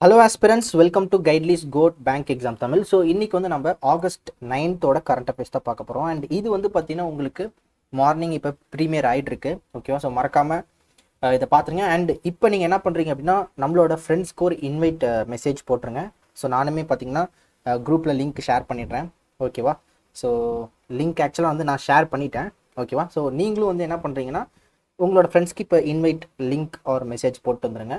Hello aspirants, welcome to Guidely's code bank exam Tamil. So இன்றைக்கி வந்து நம்ம ஆகஸ்ட் 9th கரண்ட் அஃபேர்ஸ் தான் பார்க்க போகிறோம். அண்ட் இது வந்து பார்த்தீங்கன்னா உங்களுக்கு மார்னிங் இப்போ ப்ரீமியர் ஆகிட்டுருக்கு. ஓகேவா? ஸோ மறக்காமல் இதை பார்த்துருங்க. அண்ட் இப்போ நீங்கள் என்ன பண்ணுறீங்க அப்படின்னா நம்மளோட ஃப்ரெண்ட்ஸ்க்கு ஒரு இன்வைட் மெசேஜ் போட்டுருங்க. ஸோ நானுமே பார்த்தீங்கன்னா குரூப்பில் லிங்க் ஷேர் பண்ணிடுறேன். ஓகேவா? ஸோ லிங்க் ஆக்சுவலாக வந்து நான் ஷேர் பண்ணிட்டேன். ஓகேவா? ஸோ நீங்களும் வந்து என்ன பண்ணுறீங்கன்னா உங்களோட ஃப்ரெண்ட்ஸ்க்கு இப்போ இன்வைட் லிங்க் ஒரு மெசேஜ் போட்டு வந்துடுங்க.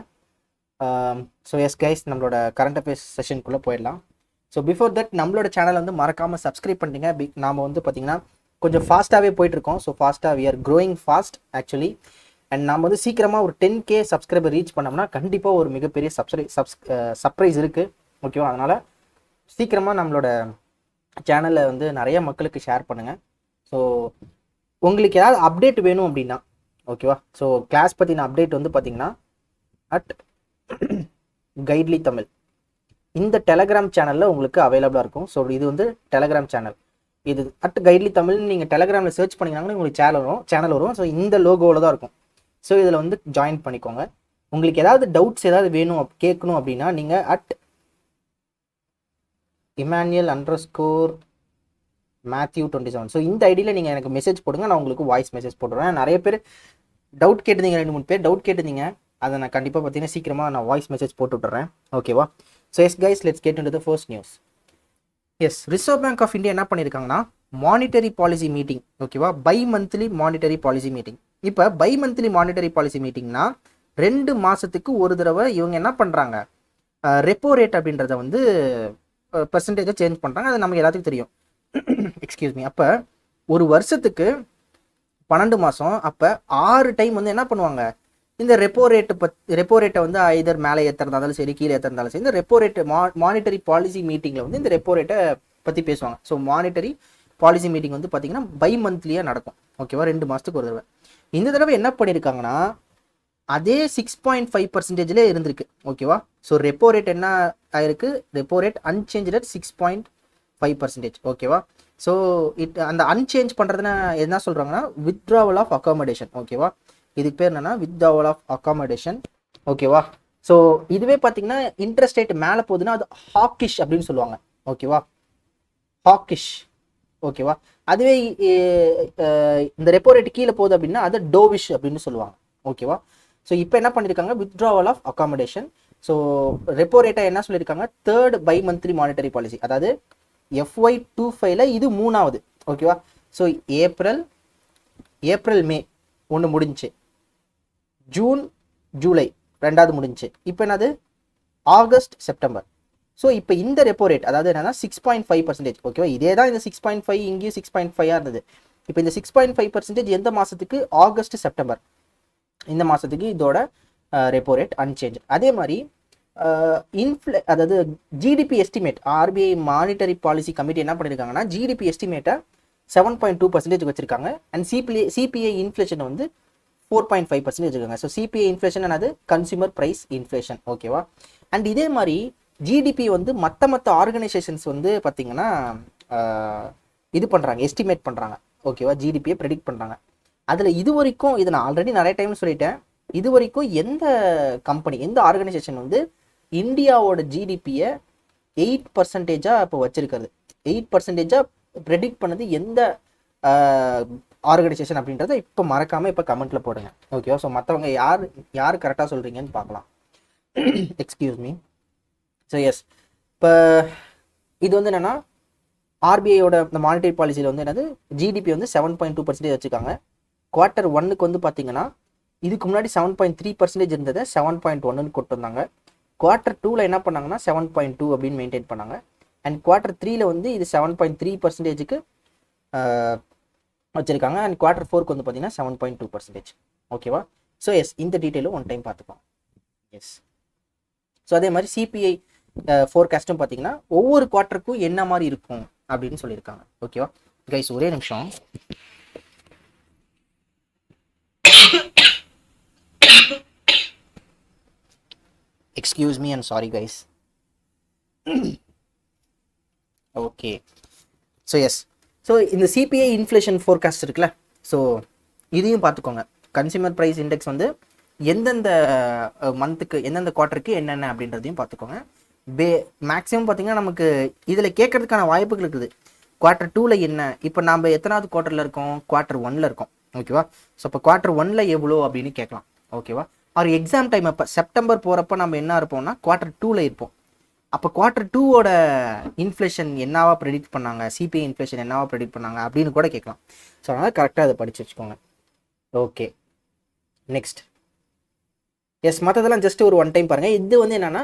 ஸோ எஸ் கைஸ், நம்மளோட கரண்ட் அஃபேர்ஸ் செஷனுக்குள்ளே போயிடலாம். ஸோ பிஃபோர் தட் நம்மளோட சேனல் வந்து மறக்காமல் சப்ஸ்கிரைப் பண்ணிட்டீங்க. நாம் வந்து பார்த்திங்கன்னா கொஞ்சம் ஃபாஸ்ட்டாகவே போயிட்டுருக்கோம். ஸோ ஃபாஸ்ட்டாக we are growing fast actually. And நம்ம வந்து சீக்கிரமாக ஒரு 10K சப்ஸ்கிரைபர் ரீச் பண்ணோம்னா கண்டிப்பாக ஒரு மிகப்பெரிய சர்ப்ரைஸ் இருக்குது. ஓகேவா? அதனால் சீக்கிரமாக நம்மளோட சேனலை வந்து நிறைய மக்களுக்கு ஷேர் பண்ணுங்கள். ஸோ உங்களுக்கு ஏதாவது அப்டேட் வேணும் அப்படின்னா, ஓகேவா? ஸோ கிளாஸ் பற்றின அப்டேட் வந்து பார்த்திங்கன்னா கைட்லி தமிழ் இந்த டெலகிராம் சேனலில் உங்களுக்கு அவைலபிளாக இருக்கும். ஸோ இது வந்து டெலகிராம் சேனல். இது கைட்லி தமிழ் நீங்கள் டெலகிராமில் சர்ச் பண்ணிங்கன்னா உங்களுக்கு சேனல் வரும். ஸோ இந்த லோகோவில் தான் இருக்கும். ஸோ இதில் வந்து ஜாயின் பண்ணிக்கோங்க. உங்களுக்கு ஏதாவது டவுட்ஸ் ஏதாவது வேணும் கேட்கணும் அப்படின்னா நீங்கள் @Emmanuel_Matthew27 ஸோ இந்த ஐடியில் நீங்கள் எனக்கு மெசேஜ் போடுங்க. நான் உங்களுக்கு வாய்ஸ் மெசேஜ் போட்டுருவேன். நிறைய பேர் டவுட் கேட்டிருந்தீங்க, 2-3 பேர் டவுட் கேட்டிருந்தீங்க. அதை நான் கண்டிப்பாக பார்த்தீங்கன்னா சீக்கிரமாக நான் வாய்ஸ் மெசேஜ் போட்டு விட்டுறேன். ஓகேவா? So yes guys, let's get into the first news. Yes, Reserve Bank of India என்ன பண்ணியிருக்காங்கன்னா மானிட்டரி பாலிசி மீட்டிங். ஓகேவா? Bimonthly monetary policy meeting. இப்போ பை மந்த்லி மானிட்டரி பாலிசி மீட்டிங்னா 2 மாதத்துக்கு ஒரு தடவை இவங்க என்ன பண்ணுறாங்க, ரெப்போ ரேட் அப்படின்றத வந்து பெர்சன்டேஜை சேஞ்ச் பண்ணுறாங்க. அது நமக்கு எல்லாத்துக்கும் தெரியும். Excuse me. அப்போ ஒரு வருஷத்துக்கு 12 மாதம், அப்போ 6 டைம் வந்து என்ன பண்ணுவாங்க, இந்த ரெப்போ ரேட்டை வந்து ஐதர் மேலே ஏற்றுறதாலும் சரி கீழே ஏற்றுறதாலும் சரி இந்த ரெப்போ ரேட்டு மானிட்டரி பாலிசி மீட்டிங்கில் வந்து இந்த ரெப்போ ரேட்டை பற்றி பேசுவாங்க. ஸோ மானிட்டரி பாலிசி மீட்டிங் வந்து பார்த்தீங்கன்னா பை மந்த்லியாக நடக்கும். ஓகேவா? 2 மாதத்துக்கு ஒரு தடவை. இந்த தடவை என்ன பண்ணியிருக்காங்கன்னா அதே 6.5% இருந்திருக்கு. ஓகேவா? ஸோ ரெப்போ ரேட் என்ன ஆயிருக்கு, ரெப்போ ரேட் அன்சேஞ்ச் அட் 6.5%. ஓகேவா? ஸோ அந்த அன்சேஞ்ச் பண்ணுறதுன்னா என்ன சொல்கிறாங்கன்னா வித்ட்ராவல் ஆஃப் அகாமடேஷன். ஓகேவா? இதுக்கு பேர் என்னன்னா வித்ட்ராவல் ஆஃப் அகாமடேஷன். ஓகேவா? ஸோ இதுவே பார்த்தீங்கன்னா இன்ட்ரெஸ்ட் ரேட் மேலே போகுதுன்னா அது ஹாக்கிஷ் அப்படின்னு சொல்லுவாங்க. ஓகேவா? ஹாக்கிஷ். ஓகேவா? அதுவே இந்த ரெப்போ ரேட் கீழே போகுது அப்படின்னா அது டோவிஷ் அப்படின்னு சொல்லுவாங்க. ஓகேவா? ஸோ இப்போ என்ன பண்ணியிருக்காங்க, withdrawal of accommodation. So repo ரேட்டை என்ன சொல்லியிருக்காங்க, 3rd by monthly monetary policy, அதாவது FY25ல இது 3வது. ஓகேவா? ஸோ ஏப்ரல் மே 1 முடிஞ்சு, ஜூன் ஜூலை 2வது முடிஞ்சு, இப்போ என்னது ஆகஸ்ட் செப்டம்பர். ஸோ இப்போ இந்த ரெப்போ ரேட் அதாவது என்னன்னா 6.5%. ஓகேவா? இதே தான் இந்த 6.5 இங்கேயும் 6.5 இருந்தது. இப்போ இந்த 6.5% எந்த மாதத்துக்கு, ஆகஸ்ட் செப்டம்பர் இந்த மாதத்துக்கு இதோட ரெப்போ ரேட் அன்சேஞ்ச். அதே மாதிரி அதாவது GDP estimate, RBI monetary policy committee என்ன பண்ணியிருக்காங்கன்னா ஜிடிபி எஸ்டிமேட்டை 7.2% வச்சிருக்காங்க. அண்ட் சிபிஐ இன்ஃப்ளேஷன் வந்து 4.5% வச்சுருக்காங்க. ஸோ சிபிஐ இன்ஃப்ளேஷன் என்னது, கன்சியூமர் ப்ரைஸ் இன்ஃப்ளேஷன். ஓகேவா? அண்ட் இதே மாதிரி ஜிடிபி வந்து மற்ற ஆர்கனைசேஷன்ஸ் வந்து பார்த்தீங்கன்னா இது பண்ணுறாங்க, எஸ்டிமேட் பண்ணுறாங்க. ஓகேவா? ஜிடிபியை ப்ரெடிக்ட் பண்ணுறாங்க. அதில் இது வரைக்கும், இதை நான் ஆல்ரெடி நிறைய டைம் சொல்லிட்டேன், இது வரைக்கும் எந்த கம்பெனி, எந்த ஆர்கனைசேஷன் வந்து இந்தியாவோட ஜிடிபியை 8% இப்போ வச்சிருக்கிறது, 8% ப்ரெடிக்ட் பண்ணது எந்த ஆர்கனைசேஷன் அப்படின்றத இப்போ மறக்காமல் இப்போ கமெண்ட்டில் போடுங்க. ஓகேவா? ஸோ மற்றவங்க யார் கரெக்டாக சொல்கிறீங்கன்னு பார்க்கலாம். Excuse me. ஸோ எஸ், இப்போ இது வந்து என்னென்னா ஆர்பிஐயோட இந்த மானிட்டரி பாலிசியில் வந்து என்னது, ஜிடிபி வந்து 7.2% வச்சுருக்காங்க. குவார்ட்டர் 1க்கு வந்து பார்த்தீங்கன்னா இதுக்கு முன்னாடி 7.3% இருந்ததை 7.1ன்னு கொண்டு வந்தாங்க. குவார்ட்டர் 2ல் என்ன பண்ணாங்கன்னா 7.2 அப்படின்னு மெயின்டைன் பண்ணாங்க. அண்ட் குவார்ட்டர் 3ல் வந்து இது 7.3%க்கு வச்சிருக்காங்க. அண்ட் குவார்ட்டர் 4க்கு வந்து பார்த்தீங்கன்னா 7.2%. ஓகேவா? ஸோ எஸ், இந்த டீட்டெயிலும் ஒன் டைம் பார்த்துக்கலாம். எஸ், ஸோ அதே மாதிரி சிபிஐ ஃபோர்காஸ்ட்டும் பார்த்தீங்கன்னா ஒவ்வொரு குவார்ட்டருக்கும் என்ன மாதிரி இருக்கும் அப்படின்னு சொல்லியிருக்காங்க. ஓகேவா கைஸ்? ஒரே நிமிஷம். Excuse me and sorry guys. Okay. So yes, so இந்த சிபிஐ இன்ஃப்ளேஷன் ஃபோர்காஸ்ட் இருக்குல்ல, ஸோ இதையும் பார்த்துக்கோங்க. கன்சியூமர் ப்ரைஸ் இண்டெக்ஸ் வந்து எந்தெந்த மந்த்துக்கு எந்தெந்த குவார்ட்டருக்கு என்னென்ன அப்படின்றதையும் பார்த்துக்கோங்க. மேக்ஸிமம் பார்த்தீங்கன்னா நமக்கு இதில் கேட்கறதுக்கான வாய்ப்புகள் இருக்குது. குவார்ட்டர் 2ல் என்ன, இப்போ நம்ம எத்தனாவது குவார்ட்டரில் இருக்கோம், குவார்ட்டர் 1ல் இருக்கோம், ஓகேவா. ஸோ இப்போ குவார்ட்டர் 1ல் எவ்வளோ அப்படின்னு கேட்கலாம், ஓகேவா. ஒரு எக்ஸாம் டைம் அப்போ செப்டம்பர் போகிறப்ப நம்ம என்ன இருப்போம்னா குவார்ட்டர் 2ல் இருப்போம். அப்போ குவார்ட்டர் 2வோட இன்ஃப்ளேஷன் என்னவா ப்ரெடிக்ட் பண்ணாங்க, சிபிஐ இன்ஃப்ளேஷன் என்னவா ப்ரெடிக்ட் பண்ணாங்க அப்படின்னு கூட கேட்கலாம். ஸோ அதனால் கரெக்டாக அதை படித்து வச்சுக்கோங்க. Okay, next. எஸ், மற்றதெல்லாம் ஜஸ்ட் ஒரு ஒன் டைம் பாருங்கள். இது வந்து என்னென்னா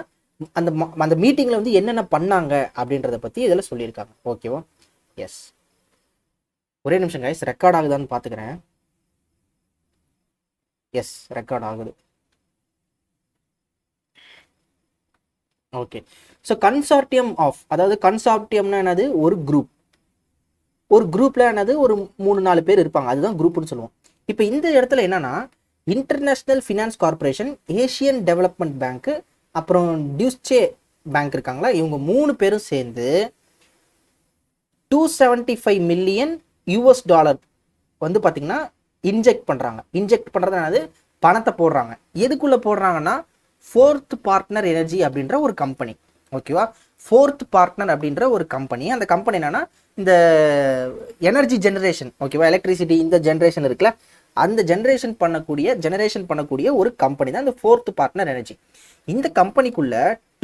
அந்த மீட்டிங்கில் வந்து என்னென்ன பண்ணாங்க அப்படின்றத பற்றி இதில் சொல்லியிருக்காங்க, ஓகேவா. எஸ், ஒரே நிமிஷம் கைஸ், ரெக்கார்ட் ஆகுதான்னு பார்த்துக்கிறேன். எஸ், ரெக்கார்ட் ஆகுது. ஓகே, ஸோ கன்சார்டியம் ஆஃப், அதாவது கன்சார்டியம்னா என்னது, ஒரு குரூப்பில் என்னது ஒரு 3-4 பேர் இருப்பாங்க, அதுதான் குரூப்னு சொல்லுவோம். இப்போ இந்த இடத்துல என்னன்னா International Finance Corporation, Asian Development Bank, அப்புறம் டியூஸ்சே பேங்க் இருக்காங்களா, இவங்க 3 பேரும் சேர்ந்து $275 மில்லியன் வந்து பார்த்தீங்கன்னா இன்ஜெக்ட் பண்ணுறாங்க. இன்ஜெக்ட் பண்ணுறது என்னது, பணத்தை போடுறாங்க. எதுக்குள்ளே போடுறாங்கன்னா ஃபோர்த் பார்ட்னர் எனர்ஜி அப்படின்ற ஒரு கம்பெனி, ஓகேவா. ஃபோர்த் பார்ட்னர் அப்படின்ற ஒரு கம்பெனி, அந்த கம்பெனி என்னன்னா இந்த எனர்ஜி ஜெனரேஷன், ஓகேவா, எலக்ட்ரிசிட்டி இந்த ஜென்ரேஷன் இருக்குல்ல, அந்த ஜெனரேஷன் பண்ணக்கூடிய ஒரு கம்பெனி தான் இந்த ஃபோர்த் பார்ட்னர் எனர்ஜி. இந்த கம்பெனிக்குள்ள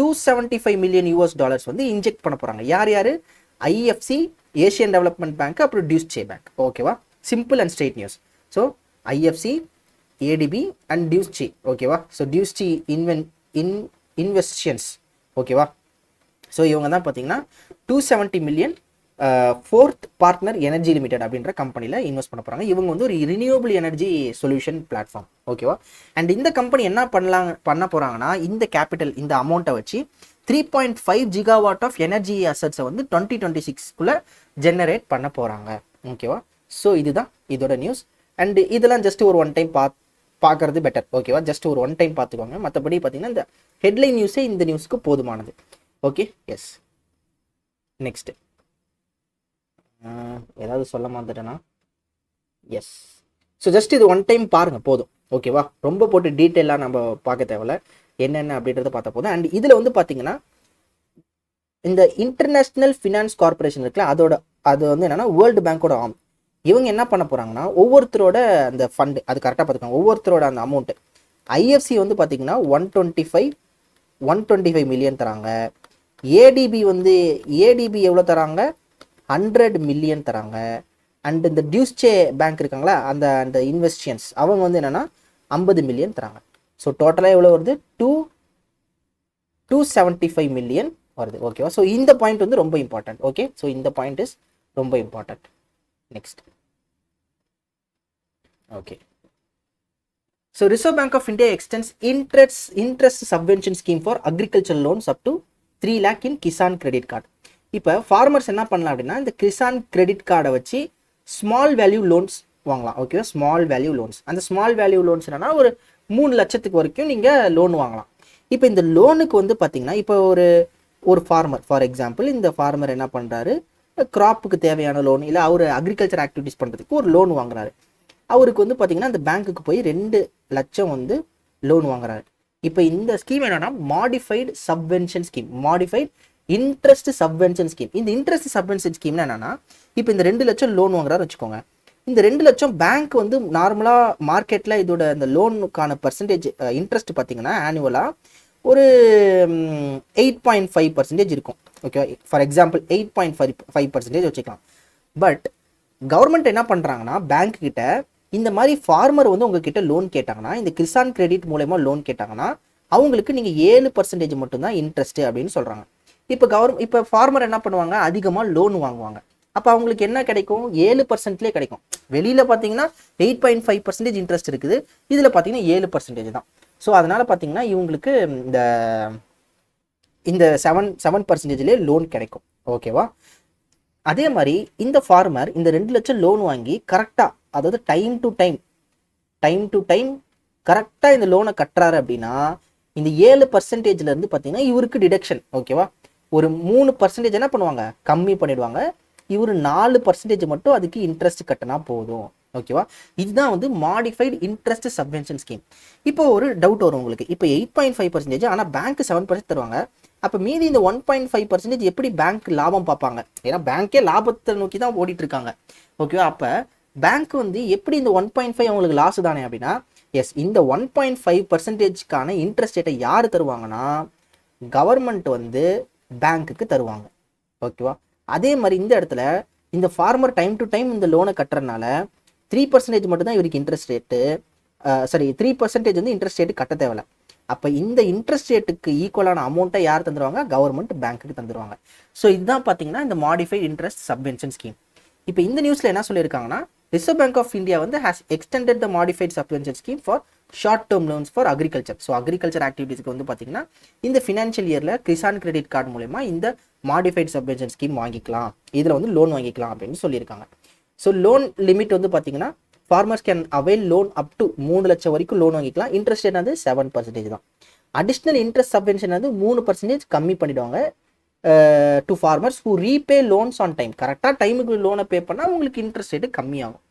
$275 மில்லியன் வந்து இன்ஜெக்ட் பண்ண போறாங்க. யார் யாரு, ஐஎஃப்சி, ஏஷியன் டெவலப்மெண்ட் பேங்க், அப்புறம் டியூஸ்சே பேங்க், ஓகேவா. Simple and straight news. So IFC, ADB and Deutsche, ஓகேவா. ஸோ டியூஸ்சி இன்வெஸ்டியன்ஸ், ஓகேவா. ஸோ இவங்க தான் பார்த்தீங்கன்னா 270 million fourth partner energy limited அப்படின்ற கம்பெனியில் இன்வெஸ்ட் பண்ண போகிறாங்க. இவங்க வந்து ஒரு ரினியூவபிள் எனர்ஜி சொல்யூஷன் பிளாட்ஃபார்ம், ஓகேவா. அண்ட் இந்த கம்பெனி என்ன பண்ண போகிறாங்கன்னா இந்த கேபிட்டல், இந்த அமௌண்ட்டை வச்சு 3.5 ஜிகாவாட் ஆஃப் எனர்ஜி அசட்ஸை வந்து 2026 ஜெனரேட் பண்ண போகிறாங்க, ஓகேவா. ஸோ இதுதான் இதோட நியூஸ். அண்ட் இதெல்லாம் ஜஸ்ட் ஒரு ஒன் டைம் பார்க்கறது பெட்டர், ஓகேவா. ஜஸ்ட் ஒரு ஒன் டைம் பார்த்துக்கோங்க. மற்றபடி பார்த்தீங்கன்னா இந்த ஹெட்லைன் நியூஸே இந்த நியூஸ்க்கு போதுமானது, ஓகே. S, next. ஏதாவது சொல்ல மாட்டேன்னா எஸ். ஸோ ஜஸ்ட் இது ஒன் டைம் பாருங்கள் போதும், ஓகேவா. ரொம்ப போட்டு டீட்டெயிலாக நம்ம பார்க்க தேவையில்ல, என்னென்ன அப்படின்றத பார்த்தா போதும். அண்ட் இதில் வந்து பார்த்தீங்கன்னா இந்த இன்டர்நேஷ்னல் ஃபினான்ஸ் கார்பரேஷன் இருக்குல்ல, அது வந்து என்னன்னா வேர்ல்டு பேங்கோட ஆர்ம். இவங்க என்ன பண்ண போகிறாங்கன்னா ஒவ்வொருத்தரோட அந்த ஃபண்டு, அது கரெக்டாக பார்த்துக்கோங்க, ஒவ்வொருத்தரோட அந்த அமௌண்ட்டு. ஐஎஃப்சி வந்து பார்த்தீங்கன்னா 125 மில்லியன் தராங்க. ஏடிபி எவ்வளோ தராங்க, 100 மில்லியன் தராங்க. அண்ட் இந்த டியூஸ்சே பேங்க் இருக்காங்களா, அந்த இன்வெஸ்டியன்ஸ், அவங்க வந்து என்னென்னா 50 மில்லியன் தராங்க. ஸோ டோட்டலாக எவ்வளோ வருது, 275 மில்லியன் வருது, ஓகேவா. ஸோ இந்த பாயிண்ட் வந்து ரொம்ப இம்பார்ட்டன்ட், ஓகே. ஸோ இந்த பாயிண்ட் இஸ் ரொம்ப important. Next, okay. So Reserve Bank of India extends interest subvention scheme for agriculture loans up to 3 lakh in Kisan credit card. இப்போ ஃபார்மர்ஸ் என்ன பண்ணலாம் அப்படின்னா இந்த கிசான் கிரெடிட் கார்டை வச்சு ஸ்மால் வேல்யூ லோன்ஸ் வாங்கலாம், ஓகேவா. ஸ்மால் வேல்யூ லோன்ஸ், அந்த ஸ்மால் வேல்யூ லோன்ஸ் என்னன்னா ஒரு 3 லட்சத்துக்கு வரைக்கும் நீங்கள் லோன் வாங்கலாம். இப்போ இந்த லோனுக்கு வந்து பார்த்தீங்கன்னா இப்போ ஒரு ஃபார்மர், ஃபார் எக்ஸாம்பிள் இந்த ஃபார்மர் என்ன பண்ணுறாரு, கிராப்புக்கு தேவையான லோன், இல்லை அவர் அக்ரிகல்ச்சர் ஆக்டிவிட்டிஸ் பண்ணுறதுக்கு ஒரு லோன் வாங்குறாரு. அவருக்கு வந்து பார்த்தீங்கன்னா அந்த பேங்க்குக்கு போய் 2 லட்சம் வந்து லோன் வாங்குறாரு. இப்போ இந்த ஸ்கீம் என்னன்னா modified subvention scheme, modified interest subvention scheme. இந்த இன்ட்ரெஸ்ட் சப்வென்ஷன் ஸ்கீம்னா என்னன்னா இப்போ இந்த 2 லட்சம் லோன் வாங்குறாரு வச்சுக்கோங்க. இந்த 2 லட்சம் பேங்க் வந்து நார்மலாக மார்க்கெட்டில் இதோட இந்த லோனுக்கான பர்சன்டேஜ் இன்ட்ரெஸ்ட் பார்த்தீங்கன்னா ஆனுவலாக ஒரு 8.5% இருக்கும், ஓகே. ஃபார் எக்ஸாம்பிள் 8.5% வச்சுக்கலாம். பட் கவர்மெண்ட் என்ன பண்ணுறாங்கன்னா பேங்க் கிட்ட இந்த மாதிரி ஃபார்மர் வந்து உங்ககிட்ட லோன் கேட்டாங்கன்னா, இந்த கிசான் கிரெடிட் மூலயமா லோன் கேட்டாங்கன்னா அவங்களுக்கு நீங்கள் 7% மட்டும்தான் இன்ட்ரெஸ்ட் அப்படின்னு சொல்கிறாங்க. இப்போ ஃபார்மர் என்ன பண்ணுவாங்க, அதிகமாக லோன் வாங்குவாங்க. அப்போ அவங்களுக்கு என்ன கிடைக்கும், 7%லேயே கிடைக்கும். வெளியில் பார்த்தீங்கன்னா 8.5% இன்ட்ரெஸ்ட் இருக்குது, இதில் பார்த்தீங்கன்னா 7% தான். ஸோ அதனால் பார்த்தீங்கன்னா இவங்களுக்கு இந்த 7% லோன் கிடைக்கும், ஓகேவா. அதே மாதிரி இந்த ஃபார்மர் இந்த 2 லட்சம் லோன் வாங்கி கரெக்டாக, அதாவது டைம் டு டைம் கரெக்டாக இந்த லோனை கட்டுறாரு அப்படின்னா இந்த 7%லேருந்து பார்த்தீங்கன்னா இவருக்கு டிடக்ஷன், ஓகேவா. ஒரு 3% என்ன பண்ணுவாங்க, கம்மி பண்ணிடுவாங்க. இவர் 4% மட்டும் அதுக்கு இன்ட்ரெஸ்ட் கட்டினா போதும். ஓகேவா. இதுதான் வந்து மாடிஃபைடு இன்ட்ரெஸ்ட் சப்வென்ஷன் ஸ்கீம். இப்போ ஒரு டவுட் வரும் உங்களுக்கு, இப்போ 8.5% ஆனால் பேங்க் 7% தருவாங்க, அப்போ மீதி இந்த 1.5% எப்படி பேங்க் லாபம் பார்ப்பாங்க? ஏன்னா பேங்க்கே லாபத்தை நோக்கி தான் ஓடிட்டு இருக்காங்க. ஓகேவா. அப்போ பேங்க் வந்து எப்படி இந்த 1.5 அவங்களுக்கு லாஸ் தானே அப்படின்னா, எஸ், இந்த 1.5%க்கான இன்ட்ரெஸ்ட் ரேட்டை யார் தருவாங்கன்னா கவர்மெண்ட் வந்து பேங்க்குக்கு தருவாங்க. ஓகேவா. அதே மாதிரி இந்த இடத்துல இந்த ஃபார்மர் டைம் டு டைம் இந்த லோனை கட்டுறதுனால 3% மட்டும் தான் இவருக்கு இன்ட்ரெஸ்ட் ரேட்டு, 3% வந்து இன்ட்ரெஸ்ட் ரேட்டு கட்ட தேவையில்ல. அப்போ இந்த இன்ட்ரெஸ்ட் ரேட்டுக்கு ஈக்குவலான அமௌண்ட்டை யார் தந்துடுவாங்க? கவர்மெண்ட் பேங்க்குக்கு தந்துடுவாங்க. ஸோ இதுதான் பார்த்தீங்கன்னா இந்த மாடிஃபைட் இன்ட்ரெஸ்ட் சப்வென்ஷன் ஸ்கீம். இப்போ இந்த நியூஸில் என்ன சொல்லியிருக்காங்கன்னா, ரிசர்வ் பேங்க் ஆஃப் இந்தியா வந்து has extended the modified subvention scheme for short term loans for agriculture. So agriculture ஆக்டிவிட்டீஸ்க்கு வந்து பார்த்தீங்கன்னா இந்த ஃபினான்ஷியல் இயரில் கிசான் கிரெடிட் கார்டு மூலமா இந்த மாடிஃபைட் சப்வென்ஷன் ஸ்கீம் வாங்கிக்கலாம், இதில் வந்து லோன் வாங்கிக்கலாம் அப்படின்னு சொல்லியிருக்காங்க. ஸோ லோன் லிமிட் வந்து பார்த்தீங்கன்னா farmers can avail loan up to 3 லட்சம் வரைக்கும் லோன் வாங்கிக்கலாம். இன்ட்ரெஸ்ட் ரேட் வந்து 7% தான். அடிஷ்னல் இன்ட்ரெஸ்ட் சப்வென்ஷன் வந்து 3% கம்மி பண்ணிடுவாங்க to farmers who repay loans on time. கரெக்டாக டைமுக்கு லோனை பே பண்ணால் உங்களுக்கு இன்ட்ரெஸ்ட் ரேட்டு கம்மியாகும்.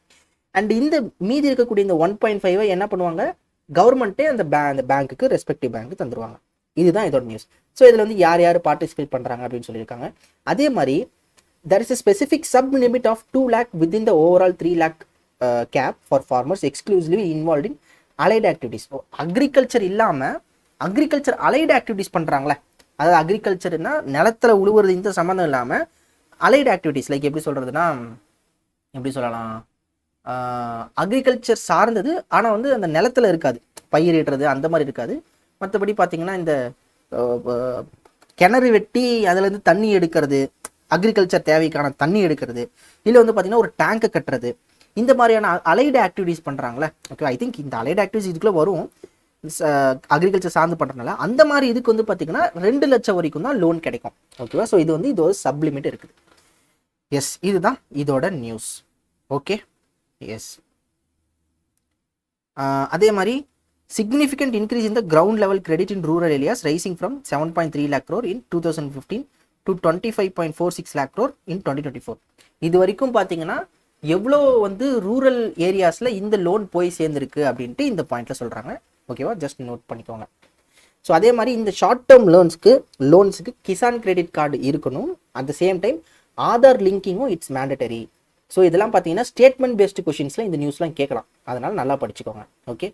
அண்ட் இந்த மீதி இருக்கக்கூடிய இந்த 1.5 என்ன பண்ணுவாங்க? கவர்மெண்ட்டே அந்த பேங்க்குக்கு ரெஸ்பெக்டிவ் பேங்க்கு தந்துருவாங்க. இதுதான் இதோட நியூஸ். ஸோ இதில் வந்து யார் யார் பார்ட்டிசிபேட் பண்ணுறாங்க அப்படின்னு சொல்லியிருக்காங்க. அதே மாதிரி there is a specific sub limit of 2 lakh within the overall 3 lakh cap for farmers exclusively involved in allied activities. Agriculture இல்லாமல் அக்ரிகல்ச்சர் அலைடு ஆக்டிவிட்டிஸ் பண்ணுறாங்களே, அதாவது அக்ரிகல்ச்சர்னா நிலத்தில் உழுவுறது இந்த சம்மந்தம் இல்லாமல் அலைடு ஆக்டிவிட்டிஸ் லைக் எப்படி சொல்கிறதுனா, எப்படி சொல்லலாம், அக்ரிகல்ச்சர் சார்ந்தது ஆனால் வந்து அந்த நிலத்தில் இருக்காது, பயிரிடுறது அந்த மாதிரி இருக்காது. மற்றபடி பார்த்தீங்கன்னா இந்த கிணறு வெட்டி அதுலேருந்து தண்ணி எடுக்கிறது, அக்ரிகல்ச்சர் தேவைக்கான தண்ணி எடுக்கிறது, இல்லை வந்து பார்த்தீங்கன்னா ஒரு டேங்கை கட்டுறது, இந்த மாதிரியான அலைடு ஆக்டிவிட்டிஸ் பண்ணுறாங்களே. ஓகே, ஐ திங்க் இந்த அலைடு ஆக்டிவிட்டிஸ் இதுக்குள்ளே வரும், அக்ரிகல்ச்சர் சார்ந்து பண்ணுறதுனால. அந்த மாதிரி இதுக்கு வந்து பார்த்தீங்கன்னா 2 லட்சம் வரைக்கும் தான் லோன் கிடைக்கும். ஓகேவா. ஸோ இது வந்து இது ஒரு சப்ளிமெண்ட் இருக்குது. எஸ், இதுதான் இதோட நியூஸ். Okay, S. அதே மாதிரி significant increase in the ground level credit in rural areas rising from 7.3 lakh crore in 2015 to 25.46 lakh crore in 2024. இது வரைக்கும் பார்த்தீங்கன்னா எவ்வளோ வந்து ரூரல் ஏரியாஸில் இந்த லோன் போய் சேர்ந்துருக்கு அப்படின்ட்டு இந்த பாயிண்ட்டில் சொல்கிறாங்க. ஓகேவா, ஜஸ்ட் நோட் பண்ணிக்கோங்க. ஸோ அதே மாதிரி இந்த ஷார்ட் டேர்ம் லோன்ஸுக்கு கிசான் கிரெடிட் கார்டு இருக்கணும். At the same time Aadhaar லிங்கிங்கும் இட்ஸ் மேண்டட்டரி. ஸோ இதெல்லாம் பார்த்தீங்கன்னா ஸ்டேட்மெண்ட் பேஸ்டு கொஷின்ஸில் இந்த நியூஸ்லாம் கேட்கலாம், அதனால் நல்லா படிச்சுக்கோங்க. Okay,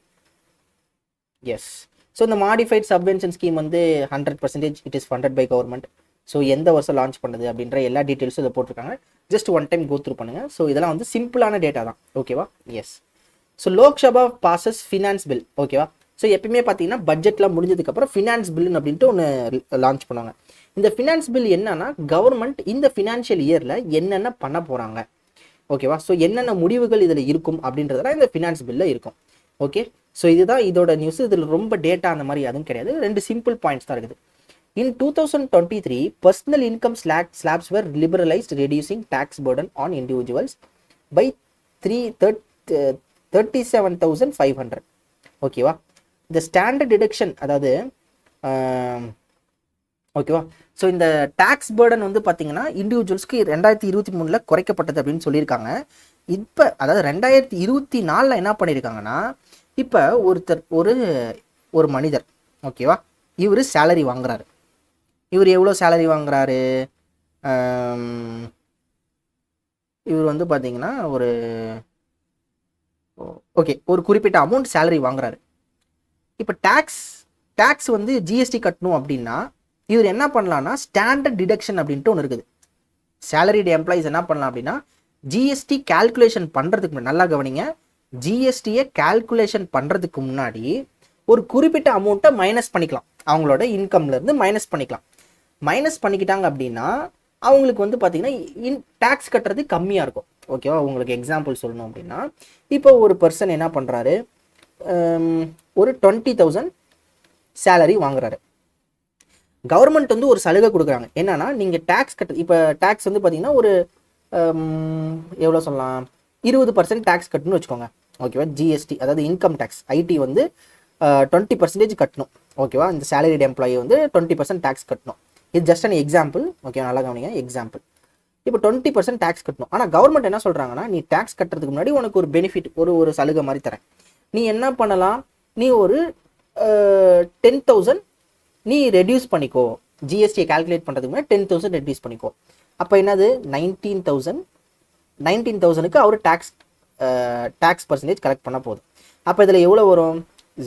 yes. ஸோ இந்த மாடிஃபைட் சப்வென்ஷன் ஸ்கீம் வந்து 100% it is funded by government. So எந்த வருஷம் லான்ச் பண்ணுது அப்படின்ற எல்லா டீட்டெயில்ஸும் இதை போட்டிருக்காங்க. Just one time go through பண்ணுங்கள். ஸோ இதெல்லாம் வந்து சிம்பிளான டேட்டா தான். ஓகேவா, S. So Lok Sabha passes finance bill. ஓகேவா. ஸோ எப்பயுமே பார்த்தீங்கன்னா பட்ஜெட்லாம் முடிஞ்சதுக்கப்புறம் ஃபினான்ஸ் பில் அப்படின்ட்டு ஒன்று லான்ச் பண்ணுவாங்க. இந்த ஃபினான்ஸ் பில் என்னன்னா, கவர்மெண்ட் இந்த ஃபினான்ஷியல் இயரில் என்னென்ன பண்ண போகிறாங்க, ஓகேவா, ஸோ என்னென்ன முடிவுகள் இதில் இருக்கும் அப்படின்றதெல்லாம் இந்த ஃபினான்ஸ் பில்லில் இருக்கும். ஓகே, ஸோ இதுதான் இதோட நியூஸ். இதில் ரொம்ப டேட்டா அந்த மாதிரி அதுவும் கிடையாது, 2 சிம்பிள் பாயிண்ட்ஸ் தான் இருக்குது. In 2023, personal income slabs were liberalized, reducing tax burden on individuals by 37,500. ஓகேவா. இந்த ஸ்டாண்டர்ட் டிடக்ஷன், அதாவது ஓகேவா, ஸோ இந்த டேக்ஸ் பேர்டன் வந்து பார்த்தீங்கன்னா இண்டிவிஜுவல்ஸ்க்கு 2023 குறைக்கப்பட்டது அப்படின்னு சொல்லியிருக்காங்க. இப்போ அதாவது 2024 என்ன பண்ணியிருக்காங்கன்னா, இப்போ ஒரு மனிதர், ஓகேவா, இவர் சேலரி வாங்குறாரு. இவர் எவ்வளோ சேலரி வாங்குறாரு? இவர் வந்து பார்த்தீங்கன்னா ஒரு குறிப்பிட்ட அமௌண்ட் சேலரி வாங்குறாரு. இப்போ டேக்ஸ் வந்து ஜிஎஸ்டி கட்டணும் அப்படின்னா இவர் என்ன பண்ணலாம்னா ஸ்டாண்டர்ட் டிடக்ஷன் அப்படின்ட்டு ஒன்று இருக்குது. சேலரிடு எம்ப்ளாயிஸ் என்ன பண்ணலாம் அப்படின்னா ஜிஎஸ்டி கால்குலேஷன் பண்ணுறதுக்கு முன்னாடி, நல்லா கவனிங்க, ஜிஎஸ்டியை கால்குலேஷன் பண்ணுறதுக்கு முன்னாடி ஒரு குறிப்பிட்ட அமௌண்ட்டை மைனஸ் பண்ணிக்கலாம், அவங்களோட இன்கம்லேருந்து மைனஸ் பண்ணிக்கலாம். மைனஸ் பண்ணிக்கிட்டாங்க அப்படின்னா அவங்களுக்கு வந்து பார்த்தீங்கன்னா டேக்ஸ் கட்டுறது கம்மியாக இருக்கும். ஓகேவா. உங்களுக்கு எக்ஸாம்பிள் சொல்லணும் அப்படின்னா, இப்போ ஒரு பர்சன் என்ன பண்ணுறாரு, ஒரு 20,000 சேலரி வாங்குறாரு. கவர்மெண்ட் வந்து ஒரு சலுகை கொடுக்குறாங்க. என்னன்னா, நீங்கள் டேக்ஸ் இப்போ டேக்ஸ் வந்து பார்த்தீங்கன்னா ஒரு எவ்வளோ சொல்லலாம், 20% டேக்ஸ் கட்டணும்னு வச்சுக்கோங்க. ஓகேவா. ஜிஎஸ்டி அதாவது இன்கம் டேக்ஸ், ஐடி வந்து 20% கட்டணும். ஓகேவா. இந்த சேலரிட் எம்ப்ளாயி வந்து 20% டேக்ஸ் கட்டணும். இது ஜஸ்ட் அன் எக்ஸாம்பிள். ஓகே, நல்லா கவனிங்க, எக்ஸாம்பிள். இப்போ 20% டேக்ஸ் கட்டணும். ஆனால் கவர்மெண்ட் என்ன சொல்கிறாங்கன்னா, நீ டேக்ஸ் கட்டுறதுக்கு முன்னாடி உனக்கு ஒரு பெனிஃபிட், ஒரு சலுகை மாதிரி தரேன். நீ என்ன பண்ணலாம், நீ ஒரு 10,000 நீ ரெடியூஸ் பண்ணிக்கோ, ஜிஎஸ்டியை கால்குலேட் பண்ணுறதுக்கு முன்னாடி 10,000 ரெடியூஸ் பண்ணிக்கோ. அப்போ என்னது 19,000க்கு அவர் டேக்ஸ் பர்சன்டேஜ் கலெக்ட் பண்ணால் போதும். அப்போ இதில் எவ்வளோ வரும்,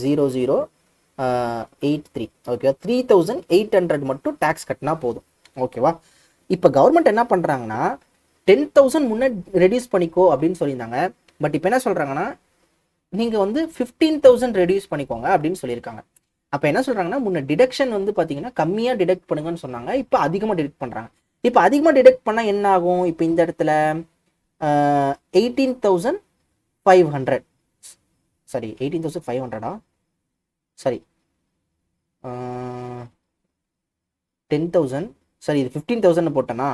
0083, ஓகேவா, 3,800 மட்டும் டேக்ஸ் கட்டினா போதும், ஓகேவா. இப்போ கவர்மெண்ட் என்ன பண்ணுறாங்கன்னா 10,000 முன்னே ரெடியூஸ் பண்ணிக்கோ அப்படின்னு சொல்லியிருந்தாங்க. பட் இப்போ என்ன சொல்கிறாங்கன்னா, நீங்கள் வந்து 15,000 ரெடியூஸ் பண்ணிக்கோங்க அப்படின்னு சொல்லியிருக்காங்க. அப்போ என்ன சொல்கிறாங்கன்னா, முன்ன டிடக்ஷன் வந்து பார்த்தீங்கன்னா கம்மியாக டிடக்ட் பண்ணுங்கன்னு சொன்னாங்க, இப்போ அதிகமாக டிடக்ட் பண்ணுறாங்க. இப்போ அதிகமாக டிடக்ட் பண்ணால் என்ன ஆகும், இப்போ இந்த இடத்துல 18,500, சரி 18,500 சரி 10,000, சரி இது 15,000 போட்டேன்னா,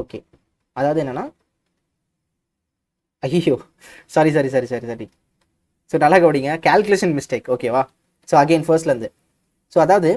ஓகே, அதாவது என்னன்னா, ஐயோ சாரி சரி சரி சரி சரி ஸோ நல்லா கவனிங்க, கால்குலேஷன் மிஸ்டேக், ஓகேவா. ஸோ அகெயின் ஃபர்ஸ்ட்லேருந்து. ஸோ அதாவது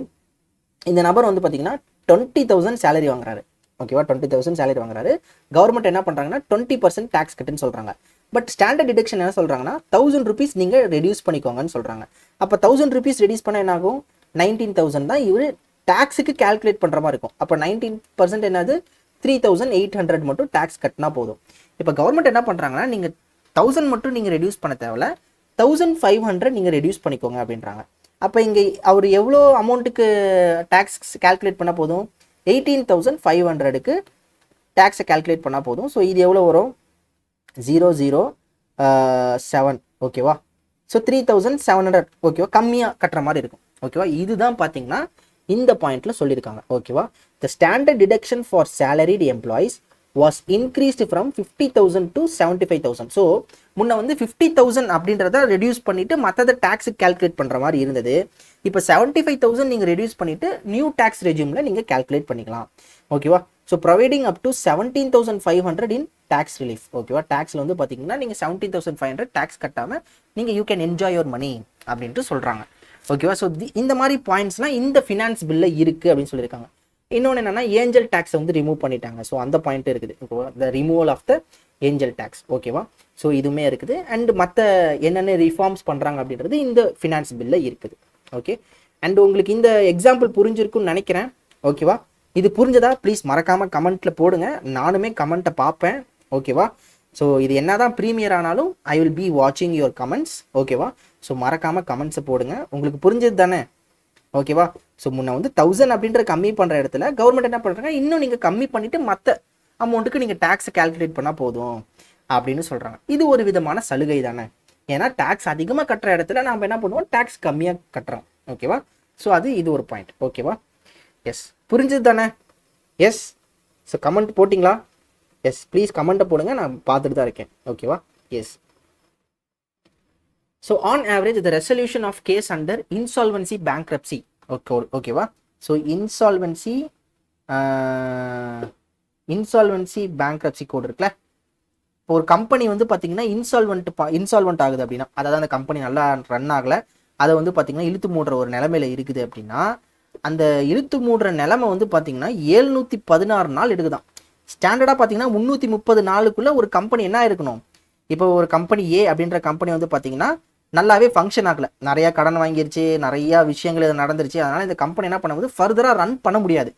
இந்த நபர் வந்து பார்த்தீங்கன்னா 20,000 சேலரி வாங்குறாரு, ஓகேவா, 20,000 சேலரி வாங்குறாரு. கவர்மெண்ட் என்ன பண்ணுறாங்கன்னா 20% டேக்ஸ் கட்டுன்னு சொல்கிறாங்க. பட் ஸ்டாண்டர்ட் டிடக்ஷன் என்ன சொல்கிறாங்கன்னா 1,000 rupees நீங்கள் ரெடியூஸ் பண்ணிக்கோங்கன்னு சொல்கிறாங்க. அப்போ 1,000 rupees ரெடியூஸ் பண்ண என்ன ஆகும், 19,000 தான் இவர் டேக்ஸுக்கு கால்குலேட் பண்ணுற மாதிரி இருக்கும். அப்போ 19% என்னது, 3,800 மட்டும் டேக்ஸ் கட்டினா போதும். இப்போ கவர்மெண்ட் என்ன பண்ணுறாங்கன்னா, நீங்கள் 1,000 மட்டும் நீங்கள் ரெடியூஸ் பண்ண தேவையில்ல, 1,500 நீங்கள் ரெடியூஸ் பண்ணிக்கோங்க அப்படின்றாங்க. அப்போ இங்கே அவர் எவ்வளோ அமௌண்ட்டுக்கு டேக்ஸ் கால்குலேட் பண்ணால் போதும், 18,500க்கு டேக்ஸை கால்குலேட் பண்ணால் போதும். ஸோ இது எவ்வளோ வரும், 007, ஓகேவா. ஸோ 3,700, ஓகேவா, கம்மியாக கட்டுற மாதிரி இருக்கும், ஓகேவா. இதுதான் பார்த்தீங்கன்னா இந்த பாயிண்ட்ல சொல்லியிருக்காங்க, ஓகேவா. The standard deduction for salaried employees was increased from 50,000 to 75,000. So முன்ன வந்து 50,000 அப்படின்றத ரெடியூஸ் பண்ணிட்டு மற்றதை டேக்ஸுக்கு கால்குலேட் பண்ணுற மாதிரி இருந்தது. இப்போ 75,000 நீங்கள் ரெடியூஸ் பண்ணிட்டு நியூ டேக்ஸ் ரெஜியூமில் நீங்கள் கால்குலேட் பண்ணிக்கலாம், ஓகேவா. So providing up to 17,500 in tax relief, ஓகேவா. டேக்ஸில் வந்து பார்த்தீங்கன்னா நீங்கள் 17,500 டேக்ஸ் கட்டாமல் நீங்கள் you can enjoy your money அப்படின்ட்டு சொல்கிறாங்க, ஓகேவா. ஸோ இந்த மாதிரி பாயிண்ட்ஸ்லாம் இந்த ஃபினான்ஸ் பில்ல இருக்குது அப்படின்னு சொல்லியிருக்காங்க. இன்னொன்று என்னன்னா, ஏஞ்சல் டேக்ஸை வந்து ரிமூவ் பண்ணிட்டாங்க. ஸோ அந்த பாயிண்ட் இருக்குது, ஓகேவா, the removal of the angel tax, ஓகேவா. ஸோ இதுவுமே இருக்குது. அண்ட் மற்ற என்னென்ன ரிஃபார்ம்ஸ் பண்ணுறாங்க அப்படின்றது இந்த ஃபினான்ஸ் பில்ல இருக்குது, ஓகே. அண்ட் உங்களுக்கு இந்த எக்ஸாம்பிள் புரிஞ்சிருக்குன்னு நினைக்கிறேன், ஓகேவா. இது புரிஞ்சதா ப்ளீஸ் மறக்காமல் கமெண்ட்டில் போடுங்க, நானுமே கமெண்ட்டை பார்ப்பேன், ஓகேவா. ஸோ இது என்ன தான் ப்ரீமியர் ஆனாலும் ஐ வில் பி வாட்சிங் யுவர் கமெண்ட்ஸ், ஓகேவா. ஸோ மறக்காமல் கமெண்ட்ஸை போடுங்க, உங்களுக்கு புரிஞ்சது தானே, ஓகேவா. ஸோ முன்ன வந்து 1,000 அப்படின்ற கம்மி பண்ணுற இடத்துல கவர்மெண்ட் என்ன பண்ணுறாங்க, இன்னும் நீங்கள் கம்மி பண்ணிவிட்டு மற்ற அமௌண்ட்டுக்கு நீங்கள் டேக்ஸை கால்குலேட் பண்ணால் போதும் அப்படின்னு சொல்கிறாங்க. இது ஒரு விதமான சலுகை தானே, ஏன்னா டேக்ஸ் அதிகமாக கட்டுற இடத்துல நம்ம என்ன பண்ணுவோம், டேக்ஸ் கம்மியாக கட்டுறோம், ஓகேவா. ஸோ இது ஒரு பாயிண்ட், ஓகேவா. எஸ், புரிஞ்சது தானே. எஸ், ஸோ கமெண்ட் போட்டிங்களா, எஸ் ப்ளீஸ் கமெண்ட்டை போடுங்க, நான் பார்த்துட்டு தான் இருக்கேன், ஓகேவா. S. So on average the resolution of case under insolvency bankruptcy, ஓகேவா. ஸோ இன்சால்வன்சி பேங்க்ரப்சி கோட் இருக்குல்ல. இப்போ ஒரு கம்பெனி வந்து பார்த்தீங்கன்னா இன்சால்வெண்ட் ஆகுது அப்படின்னா, அதாவது அந்த கம்பெனி நல்லா ரன் ஆகலை, அதை வந்து பார்த்தீங்கன்னா இழுத்து மூடுற ஒரு நிலைமையில இருக்குது அப்படின்னா, அந்த இழுத்து மூடுற நிலைமை வந்து பார்த்தீங்கன்னா 716 நாள் எடுக்குதான். ஸ்டாண்டர்டாக பார்த்தீங்கன்னா 330 நாளுக்குள்ள ஒரு கம்பெனி என்ன இருக்கணும். இப்போ ஒரு கம்பெனி ஏ அப்படின்ற கம்பெனி வந்து பார்த்தீங்கன்னா நல்லாவே ஃபங்க்ஷன் ஆகலை, நிறையா கடன் வாங்கிருச்சு, நிறையா விஷயங்கள் இது நடந்துருச்சு, அதனால் இந்த கம்பெனி என்ன பண்ணும்போது ஃபர்தராக ரன் பண்ண முடியாது.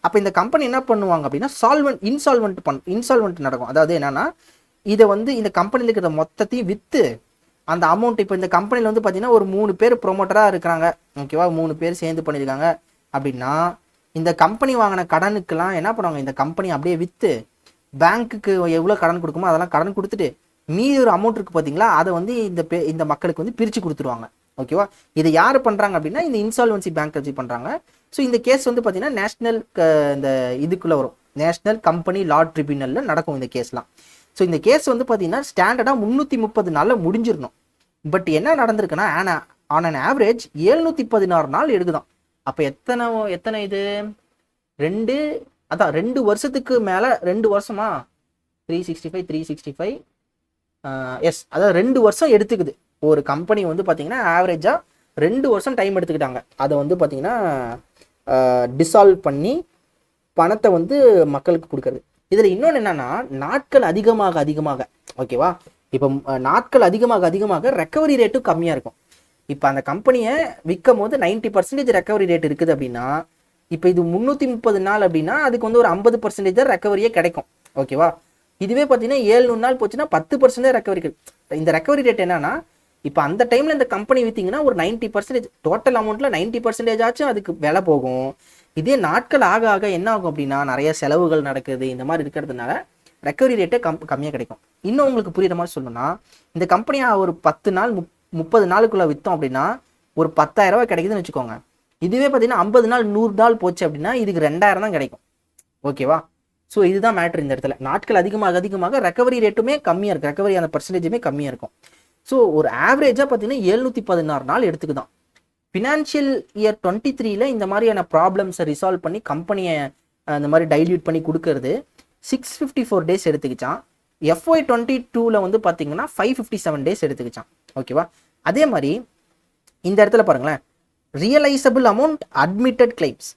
அப்போ இந்த கம்பெனி என்ன பண்ணுவாங்க அப்படின்னா இன்சால்வெண்ட் நடக்கும். அதாவது என்னன்னா, இதை வந்து இந்த கம்பெனியில் இருக்கிற மொத்தத்தையும் விற்று அந்த அமௌண்ட், இப்போ இந்த கம்பெனியில் வந்து பார்த்தீங்கன்னா ஒரு 3 பேர் ப்ரொமோட்டராக இருக்கிறாங்க, ஓகேவா, 3 பேர் சேர்ந்து பண்ணியிருக்காங்க அப்படின்னா, இந்த கம்பெனி வாங்கின கடனுக்கெல்லாம் என்ன பண்ணுவாங்க, இந்த கம்பெனி அப்படியே விற்று பேங்க்குக்கு எவ்வளோ கடன் கொடுக்குமோ அதெல்லாம் கடன் கொடுத்துட்டு மீதி ஒரு அமௌண்ட் இருக்குது பார்த்தீங்களா, அதை வந்து இந்த மக்களுக்கு வந்து பிரித்து கொடுத்துருவாங்க, ஓகேவா. இதை யார் பண்ணுறாங்க அப்படின்னா இந்த இன்சால்வன்சி பேங்க்ரப்சி பண்ணுறாங்க. ஸோ இந்த கேஸ் வந்து பார்த்தீங்கன்னா நேஷ்னல் இந்த இதுக்குள்ளே வரும், நேஷ்னல் கம்பெனி லா ட்ரிபியூனலில் நடக்கும் இந்த கேஸ்லாம். ஸோ இந்த கேஸ் வந்து பார்த்தீங்கன்னா ஸ்டாண்டர்டாக 330 நாளில் முடிஞ்சிடணும். பட் என்ன நடந்திருக்குன்னா, ஆன் அன் ஆவரேஜ் 716 நாள் எடுக்குதான். அப்போ எத்தனை இது 2 வருஷத்துக்கு மேலே, 2 வருஷமா 365 எஸ், அதாவது 2 வருஷம் எடுத்துக்குது. ஒரு கம்பெனி வந்து பார்த்தீங்கன்னா ஆவரேஜாக 2 வருஷம் டைம் எடுத்துக்கிட்டாங்க. அதை வந்து பார்த்தீங்கன்னா டிசால்வ் பண்ணி பணத்தை வந்து மக்களுக்கு கொடுக்கறது. இதில் இன்னொன்று என்னன்னா, நாட்கள் அதிகமாக அதிகமாக ஓகேவா, இப்போ நாட்கள் அதிகமாக அதிகமாக ரெக்கவரி ரேட்டும் கம்மியாக இருக்கும். இப்போ அந்த கம்பெனியை விற்கும் போது 90% ரெக்கவரி ரேட் இருக்குது அப்படின்னா, இப்போ இது 330 நாள் அப்படின்னா அதுக்கு வந்து ஒரு 50% தான் ரெக்கவரியே கிடைக்கும். ஓகேவா, இதுவே பார்த்தீங்கன்னா 700 நாள் போச்சுன்னா 10% ரெக்கவரி. இந்த ரெக்கவரி ரேட் என்னன்னா, இப்போ அந்த டைமில் இந்த கம்பெனி விற்றீங்கன்னா ஒரு 90% டோட்டல் அமௌண்ட்டில் 90% ஆச்சும் அதுக்கு விலை போகும். இதே நாட்கள் ஆக ஆக என்ன ஆகும் அப்படின்னா, நிறைய செலவுகள் நடக்குது, இந்த மாதிரி இருக்கிறதுனால ரெக்கவரி ரேட்டே கம்மியாக கிடைக்கும். இன்னும் உங்களுக்கு புரியுற மாதிரி சொல்லணும்னா, இந்த கம்பெனியை ஒரு 10 நாள் 30 நாளுக்குள்ளே விற்றோம் அப்படின்னா ஒரு 10,000 ரூபாய் கிடைக்குதுன்னு வச்சுக்கோங்க. இதுவே பார்த்தீங்கன்னா 50 நாள் 100 நாள் போச்சு அப்படின்னா இதுக்கு 2000 தான் கிடைக்கும். ஓகேவா, ஸோ இதுதான் மேட்ரு இந்த இடத்துல. நாட்கள் அதிகமாக அதிகமாக ரெக்கவரி ரேட்டுமே கம்மியாக இருக்குது, ரெக்கவரி அந்த பர்சன்டேஜுமே கம்மியாக இருக்கும். ஸோ ஒரு ஆவரேஜாக பார்த்தீங்கன்னா 716 நாள் எடுத்துக்குதான். ஃபினான்ஷியல் இயர் 23ல இந்த மாதிரியான ப்ராப்ளம்ஸை ரிசால்வ் பண்ணி கம்பெனியை இந்த மாதிரி டைல்யூட் பண்ணி கொடுக்கறது 654 டேஸ் எடுத்துக்கிச்சான். FY 22ல வந்து பார்த்தீங்கன்னா 557 டேஸ் எடுத்துக்கிச்சான். ஓகேவா, அதே மாதிரி இந்த இடத்துல பாருங்களேன், ரியலைசபிள் அமௌண்ட், அட்மிட்டட் கிளைம்ஸ்,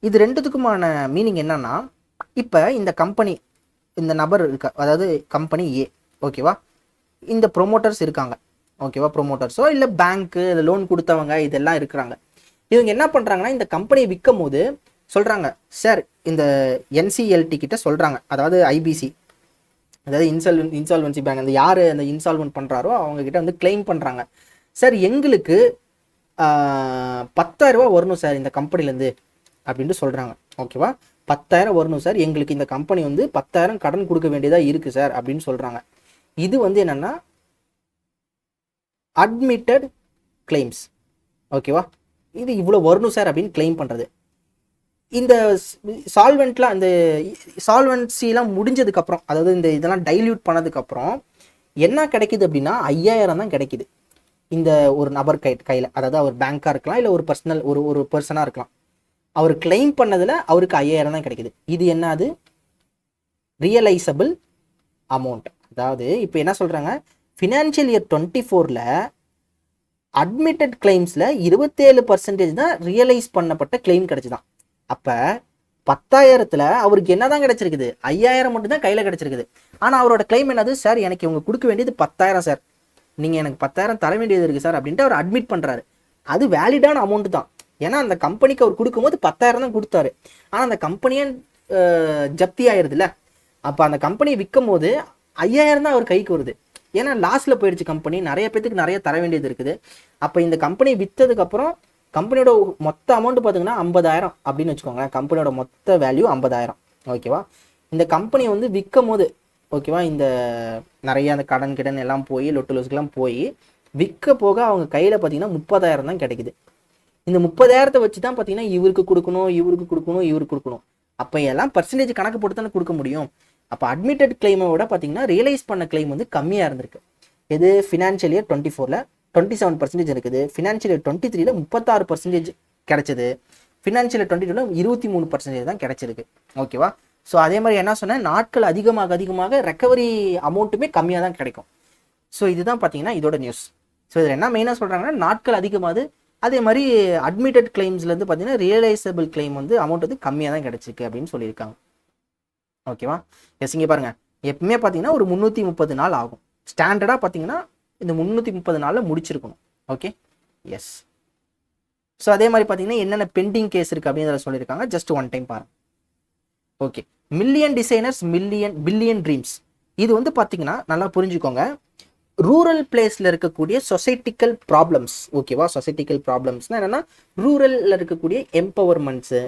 இது ரெண்டுத்துக்குமான மீனிங் என்னன்னா, இப்போ இந்த கம்பெனி, இந்த நபர் இருக்கா, அதாவது கம்பெனி ஏ, ஓகேவா, இந்த ப்ரொமோட்டர்ஸ் இருக்காங்க. ஓகேவா, ப்ரொமோட்டர்ஸோ இல்லை பேங்க்கு, இல்லை லோன் கொடுத்தவங்க இதெல்லாம் இருக்கிறாங்க. இவங்க என்ன பண்ணுறாங்கன்னா, இந்த கம்பெனியை விற்கும் போது சொல்கிறாங்க, சார் இந்த NCLT கிட்ட சொல்கிறாங்க, அதாவது IBC, அதாவது இன்சால்வன்சி பேங்க், அந்த யார் அந்த இன்சால்வென்ட் பண்ணுறாரோ அவங்கக்கிட்ட வந்து கிளைம் பண்ணுறாங்க, சார் எங்களுக்கு 10,000 ரூபா வரணும் சார் இந்த கம்பெனிலேருந்து அப்படின்ட்டு சொல்கிறாங்க. ஓகேவா, 10,000 வரணும் சார், எங்களுக்கு இந்த கம்பெனி வந்து 10,000 கடன் கொடுக்க வேண்டியதாக இருக்குது சார் அப்படின்னு சொல்கிறாங்க. இது வந்து என்னென்னா அட்மிட்டட் கிளைம்ஸ். ஓகேவா, இது இவ்வளோ வரணும் சார் அப்படின்னு கிளைம் பண்ணுறது. இந்த சால்வெண்ட்லாம், இந்த சால்வென்சிலாம் முடிஞ்சதுக்கப்புறம், அதாவது இந்த இதெல்லாம் டைல்யூட் பண்ணதுக்கப்புறம் என்ன கிடைக்குது அப்படின்னா 5,000 தான் கிடைக்குது இந்த ஒரு நபர் கையில். அதாவது அவர் பேங்காக இருக்கலாம், இல்லை ஒரு பர்சனல் ஒரு பர்சனாக இருக்கலாம். அவர் கிளைம் பண்ணதில் அவருக்கு 5,000 தான் கிடைக்குது. இது என்னது, ரியலைசபிள் அமௌண்ட். அதாவது இப்போ என்ன சொல்கிறாங்க, ஃபினான்ஷியல் இயர் 24ல் அட்மிட்டட் கிளைம்ஸில் 27% தான் ரியலைஸ் பண்ணப்பட்ட கிளைம் கிடைச்சிதான். அப்போ 10,000ல் அவருக்கு என்ன தான் கிடைச்சிருக்குது, 5,000 மட்டும் தான் கையில் கிடைச்சிருக்குது. ஆனால் அவரோட கிளைம் என்னது, சார் எனக்கு இவங்க கொடுக்க வேண்டியது 10,000 சார், நீங்கள் எனக்கு 10,000 தர வேண்டியது இருக்குது சார் அப்படின்ட்டு அவர் அட்மிட் பண்ணுறாரு. அது வேலிடான அமௌண்ட் தான். ஏன்னா அந்த கம்பெனிக்கு அவர் கொடுக்கும்போது 10,000 தான் கொடுத்தாரு. ஆனால் அந்த கம்பெனியே ஜப்தி ஆயிடுதுல்ல. அப்போ அந்த கம்பெனியை விற்கும் போது 5,000 தான் அவர் கைக்கு வருது. ஏன்னா லாஸில் போயிடுச்சு கம்பெனி, நிறைய பேத்துக்கு நிறைய தர வேண்டியது இருக்குது. அப்போ இந்த கம்பெனி விற்றதுக்கப்புறம் கம்பெனியோட மொத்த அமௌண்ட் பார்த்தீங்கன்னா 50,000 அப்படின்னு வச்சுக்கோங்களேன். கம்பெனியோட மொத்த வேல்யூ 50,000. ஓகேவா, இந்த கம்பெனியை வந்து விற்கும் போது, ஓகேவா, இந்த நிறைய அந்த கடன் எல்லாம் போய் லொட்டுலோஸ்க்கெல்லாம் போய் விற்க போக அவங்க கையில் பார்த்தீங்கன்னா 30,000 தான் கிடைக்குது. இந்த 30,000 வச்சு தான் பார்த்தீங்கன்னா இவருக்கு கொடுக்கணும். அப்போ எல்லாம் பர்சன்டேஜ் கணக்கு போட்டு தானே கொடுக்க முடியும். அப்போ அட்மிட்டட் கிளைமை விட பார்த்தீங்கன்னா ரியலைஸ் பண்ண கிளைம் வந்து கம்மியாக இருந்திருக்கு. இது ஃபினான்ஷியல் இயர் 24ல் 27% இருக்குது. ஃபினான்ஷியல் இயர் 23ல் 36% கிடைச்சது. ஃபினான்ஷியல் இயர் 22ல் 23% தான் கிடைச்சிருக்கு. ஓகேவா, ஸோ அதே மாதிரி என்ன சொன்னேன், நாட்கள் அதிகமாக அதிகமாக ரெக்கவரி அமௌண்ட்டுமே கம்மியாக தான் கிடைக்கும். ஸோ இதுதான் பார்த்தீங்கன்னா இதோட நியூஸ். ஸோ இதில் என்ன மெயினாக சொல்கிறாங்கன்னா, நாட்கள் அதிகமாகுது, அதே மாதிரி அட்மிட்டட் கிளைம்ஸ்லேருந்து பார்த்தீங்கன்னா ரியலைசபிள் கிளைம் வந்து அமௌண்ட் வந்து கம்மியாக தான் கிடைச்சிருக்கு அப்படின்னு சொல்லியிருக்காங்க. ஓகேவா, எஸ், இங்கே பாருங்கள், எப்பவுமே பார்த்தீங்கன்னா ஒரு 330 நாள் ஆகும். ஸ்டாண்டர்டாக பார்த்தீங்கன்னா இந்த 330 நாளில் முடிச்சிருக்கணும். Okay, yes. ஸோ அதே மாதிரி பார்த்தீங்கன்னா என்னென்ன பெண்டிங் கேஸ் இருக்குது அப்படின்றத சொல்லியிருக்காங்க. ஜஸ்ட் ஒன் டைம் பாருங்கள். Okay, million designers billion dreams. இது வந்து பார்த்தீங்கன்னா நல்லா புரிஞ்சுக்கோங்க, ரூரல் பிளேஸில் இருக்கக்கூடிய சொசைட்டிக்கல் ப்ராப்ளம்ஸ். ஓகேவா, சொசைட்டிக்கல் ப்ராப்ளம்ஸ்னால் என்னென்னா ரூரலில் இருக்கக்கூடிய எம்பவர்மெண்ட்ஸு,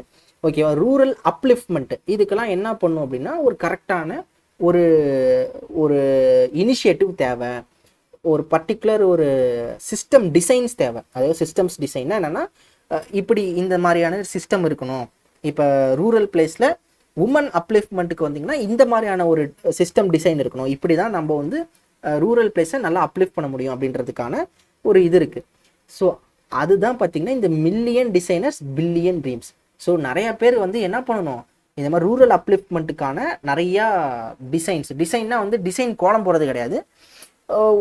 ஓகேவா, ரூரல் அப்லிஃப்ட்மெண்ட், இதுக்கெல்லாம் என்ன பண்ணும் அப்படின்னா ஒரு கரெக்டான ஒரு இனிஷியேட்டிவ் தேவை, ஒரு பர்டிகுலர் ஒரு சிஸ்டம் டிசைன்ஸ் தேவை. அதாவது சிஸ்டம்ஸ் டிசைன்னா என்னென்னா, இப்படி இந்த மாதிரியான சிஸ்டம் இருக்கணும். இப்போ ரூரல் பிளேஸில் உமன் அப்லிஃப்ட்மெண்ட்டுக்கு வந்தீங்கன்னா இந்த மாதிரியான ஒரு சிஸ்டம் டிசைன் இருக்கணும். இப்படி தான் நம்ம வந்து ரூரல் பிளேஸை நல்லா அப்லிஃப்ட் பண்ண முடியும் அப்படின்றதுக்கான ஒரு இது இருக்குது. ஸோ அதுதான் பார்த்தீங்கன்னா இந்த million designers billion dreams. So நிறைய பேர் வந்து என்ன பண்ணணும், இந்த மாதிரி ரூரல் அப்லிஃப்ட்மெண்ட்டுக்கான நிறையா டிசைன்னா வந்து டிசைன் கோலம் போடுறது கிடையாது,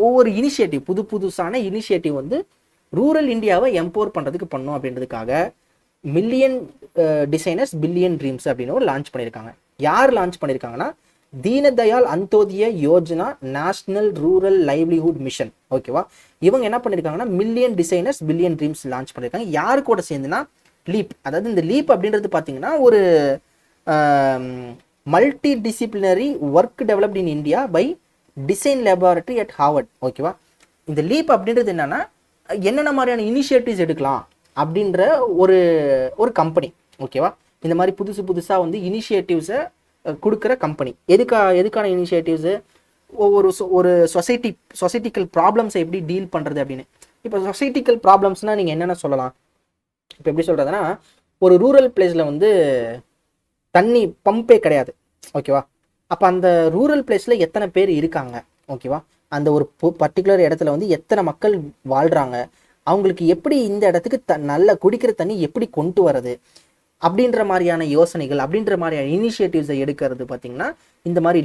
ஒவ்வொரு இனிஷியேட்டிவ் புதுசான இனிஷியேட்டிவ் வந்து ரூரல் இந்தியாவை எம்பவர் பண்ணுறதுக்கு பண்ணும் அப்படின்றதுக்காக மில்லியன் டிசைனர்ஸ் பில்லியன் ட்ரீம்ஸ் அப்படின்னு ஒரு லான்ச் பண்ணியிருக்காங்க. யார் லான்ச் பண்ணியிருக்காங்கன்னா Deendayal Antyodaya Yojana National Rural Livelihood Mission. ஓகேவா, இவங்க என்ன பண்ணியிருக்காங்கன்னா million designers billion dreams launch பண்ணியிருக்காங்க. யாரு கூட சேர்ந்துன்னா லீப். அதாவது இந்த லீப் அப்படின்றது பார்த்தீங்கன்னா ஒரு multi disciplinary work developed in India by design laboratory at Harvard. ஓகேவா, இந்த லீப் அப்படின்றது என்னன்னா என்னென்ன மாதிரியான இனிஷியேட்டிவ்ஸ் எடுக்கலாம் அப்படின்ற ஒரு கம்பெனி. ஓகேவா, இந்த மாதிரி புதுசாக வந்து இனிஷியேட்டிவ்ஸை கொடுக்குற கம்பெனி. எதுக்கான இனிஷியேட்டிவ்ஸு, ஒரு சொசைட்டிக்கல் ப்ராப்ளம்ஸை எப்படி டீல் பண்ணுறது அப்படின்னு. இப்போ சொசைட்டிக்கல் ப்ராப்ளம்ஸ்னால் நீங்கள் என்னென்ன சொல்லலாம்? இப்போ எப்படி சொல்கிறதுனா, ஒரு ரூரல் பிளேஸில் வந்து தண்ணி பம்பே கிடையாது. ஓகேவா, அப்போ அந்த ரூரல் பிளேஸில் எத்தனை பேர் இருக்காங்க? ஓகேவா, அந்த ஒரு பர்டிகுலர் இடத்துல வந்து எத்தனை மக்கள் வாழ்கிறாங்க, அவங்களுக்கு எப்படி இந்த இடத்துக்கு நல்ல குடிக்கிற தண்ணி எப்படி கொண்டு வரது அப்படின்ற மாதிரியான யோசனைகள், அப்படின்ற மாதிரியான இனிஷியேட்டிவ்ஸை எடுக்கிறது பார்த்தீங்கன்னா இந்த மாதிரி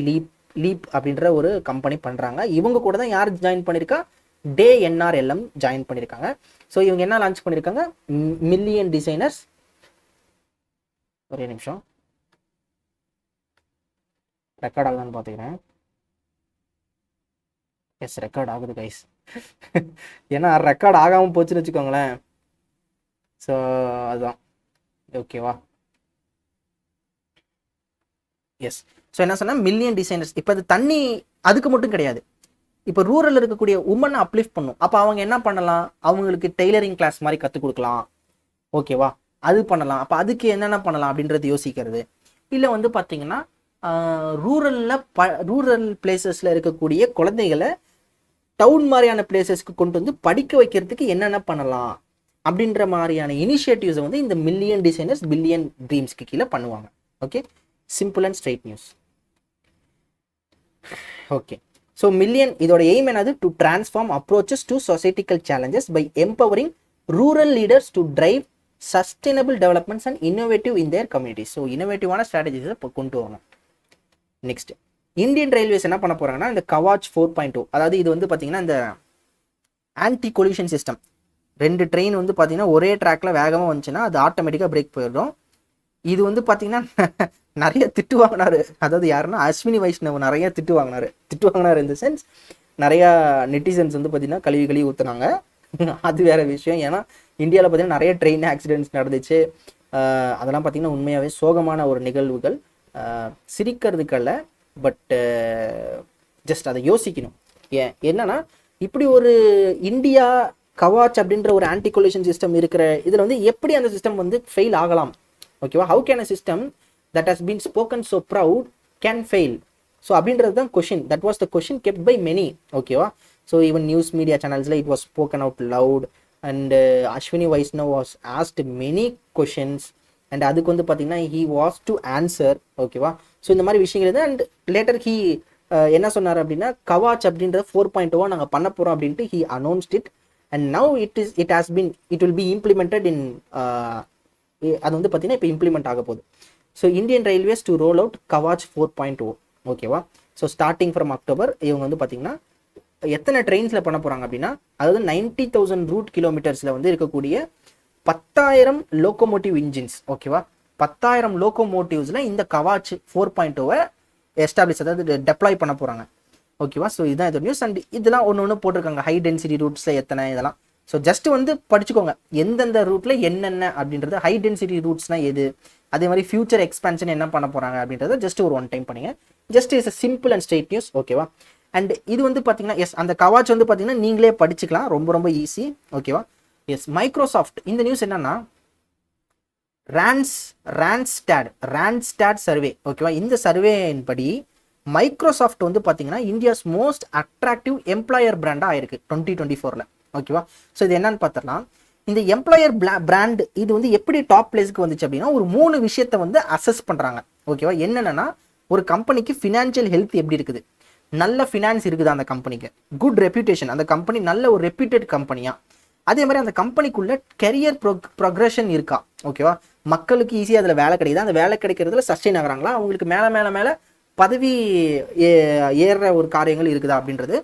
லீப் அப்படின்ற ஒரு கம்பெனி பண்ணுறாங்க. இவங்க கூட தான் யார் ஜாயின் பண்ணியிருக்கா? டே என்ஆர்எல்எம் ஜாயின் பண்ணியிருக்காங்க. ஸோ இவங்க என்ன லான்ச் பண்ணியிருக்காங்க? Million designers. ஒரே நிமிஷம், ரெக்கார்ட் ஆகுதான்னு பார்த்துக்கிறேன். எஸ், ரெக்கார்ட் ஆகுது கைஸ். ஏன்னா ரெக்கார்ட் ஆகாமல் போச்சுன்னு வச்சுக்கோங்களேன். ஸோ அதுதான். ஓகேவா, எஸ். ஸோ என்ன சொன்னால் மில்லியன் டிசைனர்ஸ். இப்போ அது தண்ணி அதுக்கு மட்டும் கிடையாது. இப்போ ரூரல் இருக்கக்கூடிய உமனை அப்லிஃப்ட் பண்ணும். அப்போ அவங்க என்ன பண்ணலாம்? அவங்களுக்கு டெய்லரிங் கிளாஸ் மாதிரி கற்றுக் கொடுக்கலாம். ஓகேவா, அது பண்ணலாம். அப்போ அதுக்கு என்னென்ன பண்ணலாம் அப்படின்றது யோசிக்கிறது. இல்லை வந்து பார்த்தீங்கன்னா ரூரல் பிளேசஸில் இருக்கக்கூடிய குழந்தைகளை டவுன் மாதிரியான பிளேசஸ்க்கு கொண்டு வந்து படிக்க வைக்கிறதுக்கு என்னென்ன பண்ணலாம் அப்படின்ற மாதிரியான இனிஷியேட்டிவ்ஸை வந்து இந்த மில்லியன் டிசைனர்ஸ் பில்லியன் ட்ரீம்ஸ்க்கு கீழே பண்ணுவாங்க. Okay, simple and straight news. Okay, so million இதோட எய்ம் என்னது? To transform approaches to societal challenges by empowering rural leaders to drive sustainable developments and innovative in their communities. So இன்னோவேட்டிவான ஸ்ட்ராட்டஜிஸை கொண்டு வரணும். Next, Indian railways என்ன பண்ண போறாங்கன்னா இந்த கவாச் 4.0, அதாவது இது வந்து பார்த்தீங்கன்னா இந்த ஆன்டி கொலிஷன் சிஸ்டம். 2 ட்ரெயின் வந்து பார்த்தீங்கன்னா ஒரே ட்ராக்ல வேகமாக வந்துச்சுன்னா அது ஆட்டோமேட்டிக்காக பிரேக் போயிடும். இது வந்து பார்த்தீங்கன்னா நிறைய திட்டு வாங்கினாரு. அதாவது யாருன்னா அஸ்வினி வைஷ்ணவ் நிறைய திட்டு வாங்கினாரு இந்த சென்ஸ். நிறையா நெட்டிசன்ஸ் வந்து பார்த்தீங்கன்னா கழுவி ஊற்றுனாங்க. அது வேற விஷயம். ஏன்னா இந்தியாவில் பார்த்தீங்கன்னா நிறைய ட்ரெயின் ஆக்சிடென்ட்ஸ் நடந்துச்சு. அதெல்லாம் பார்த்தீங்கன்னா உண்மையாகவே சோகமான ஒரு நிகழ்வுகள். சிரிக்கிறதுக்கல்ல, பட் ஜஸ்ட் அதை யோசிக்கணும். என்னன்னா இப்படி ஒரு இந்தியா கவாச் அப்படின்ற ஒரு ஆன்டி கொலிஷன் சிஸ்டம் இருக்கிற இதில் வந்து எப்படி அந்த சிஸ்டம் வந்து ஃபெயில் ஆகலாம்? ஓகேவா, how can a system that has been spoken so proud can fail? So அப்படின்றது தான் question. That was the question kept by many. ஓகேவா, ஸோ ஈவன் நியூஸ் மீடியா சேனல்ஸில் it was spoken out loud and Ashwini Vaishnaw was asked many questions and அதுக்கு வந்து பார்த்தீங்கன்னா he was to answer. ஓகேவா, so இந்த மாதிரி விஷயங்கள் இது. அண்ட் லேட்டர் ஹி என்ன சொன்னார் அப்படின்னா கவாச் அப்படின்றது 4.0 நாங்கள் பண்ண போகிறோம் அப்படின்ட்டு he announced it. And now it will be implemented இன் அது வந்து பார்த்தீங்கன்னா இப்போ இம்ப்ளிமெண்ட் ஆக போகுது. So Indian railways to roll out Kavach 4.0. ஓகேவா, ஸோ ஸ்டார்டிங் ஃப்ரம் அக்டோபர் இவங்க வந்து பார்த்தீங்கன்னா எத்தனை ட்ரெயின்ஸில் பண்ண போகிறாங்க அப்படின்னா, அதாவது 90,000 ரூட் கிலோமீட்டர்ஸில் வந்து இருக்கக்கூடிய 10,000 லோகோமோட்டிவ் இன்ஜின்ஸ். ஓகேவா, 10,000 லோகோமோட்டிவ்ஸில் இந்த கவாச் 4.0 எஸ்டாப்ளிஷ், அதாவது டெப்ளாய் பண்ண போகிறாங்க. ஓகேவா, ஸோ இதுதான் இது நியூஸ். அண்ட் இதெல்லாம் ஒன்று போட்டிருக்காங்க ஹை டென்சிட்டி ரூட்ஸில் எத்தனை இதெல்லாம். ஸோ ஜஸ்ட் வந்து படிச்சுக்கோங்க எந்தெந்த ரூட்டில் என்னென்ன அப்படின்றது. ஹை டென்சிட்டி ரூட்ஸ்னால் எது, அதே மாதிரி ஃபியூச்சர் எக்ஸ்பேன்ஷன் என்ன பண்ண போகிறாங்க அப்படின்றத ஜஸ்ட் ஒரு ஒன் டைம் பண்ணிங்க. Just is a simple and straight news. ஓகேவா, அண்ட் இது வந்து பார்த்தீங்கன்னா எஸ் அந்த கவாச் வந்து பார்த்தீங்கன்னா நீங்களே படிச்சுக்கலாம், ரொம்ப ஈஸி. ஓகேவா, எஸ். மைக்ரோசாஃப்ட் இந்த நியூஸ் என்னன்னா ரான்ஸ்டாட் சர்வே. ஓகேவா, இந்த சர்வேயின் படி மைக்ரோசாஃப்ட் வந்து பார்த்தீங்கன்னா இந்தியாஸ் மோஸ்ட் அட்ராக்டிவ் எம்ப்ளாயர் பிராண்டாக ஆயிருக்கு 2024. ஓகேவா, ஸோ இது என்னன்னு பார்த்துடலாம். இந்த எம்ப்ளாயர் பிராண்ட் இது வந்து எப்படி டாப் பிளேஸ்க்கு வந்துச்சு அப்படின்னா ஒரு 3 விஷயத்தை வந்து அசஸ் பண்ணுறாங்க. ஓகேவா, என்னென்னா ஒரு கம்பெனிக்கு ஃபினான்ஷியல் ஹெல்த் எப்படி இருக்குது, நல்ல ஃபினான்ஸ் இருக்குது அந்த கம்பெனிக்கு, குட் ரெப்யூட்டேஷன், அந்த கம்பெனி நல்ல ஒரு ரெப்யூட்டட் கம்பெனியா, அதே மாதிரி அந்த கம்பெனிக்குள்ள கெரியர் ப்ரொக்ரெஷன் இருக்கா. ஓகேவா, மக்களுக்கு ஈஸியாக அதில் வேலை கிடைக்குது, அந்த வேலை கிடைக்கிறதுல சஸ்டெயின் ஆகுறாங்களா, அவங்களுக்கு மேலே பதவி ஏறுற ஒரு காரியங்கள் இருக்குதா அப்படின்றது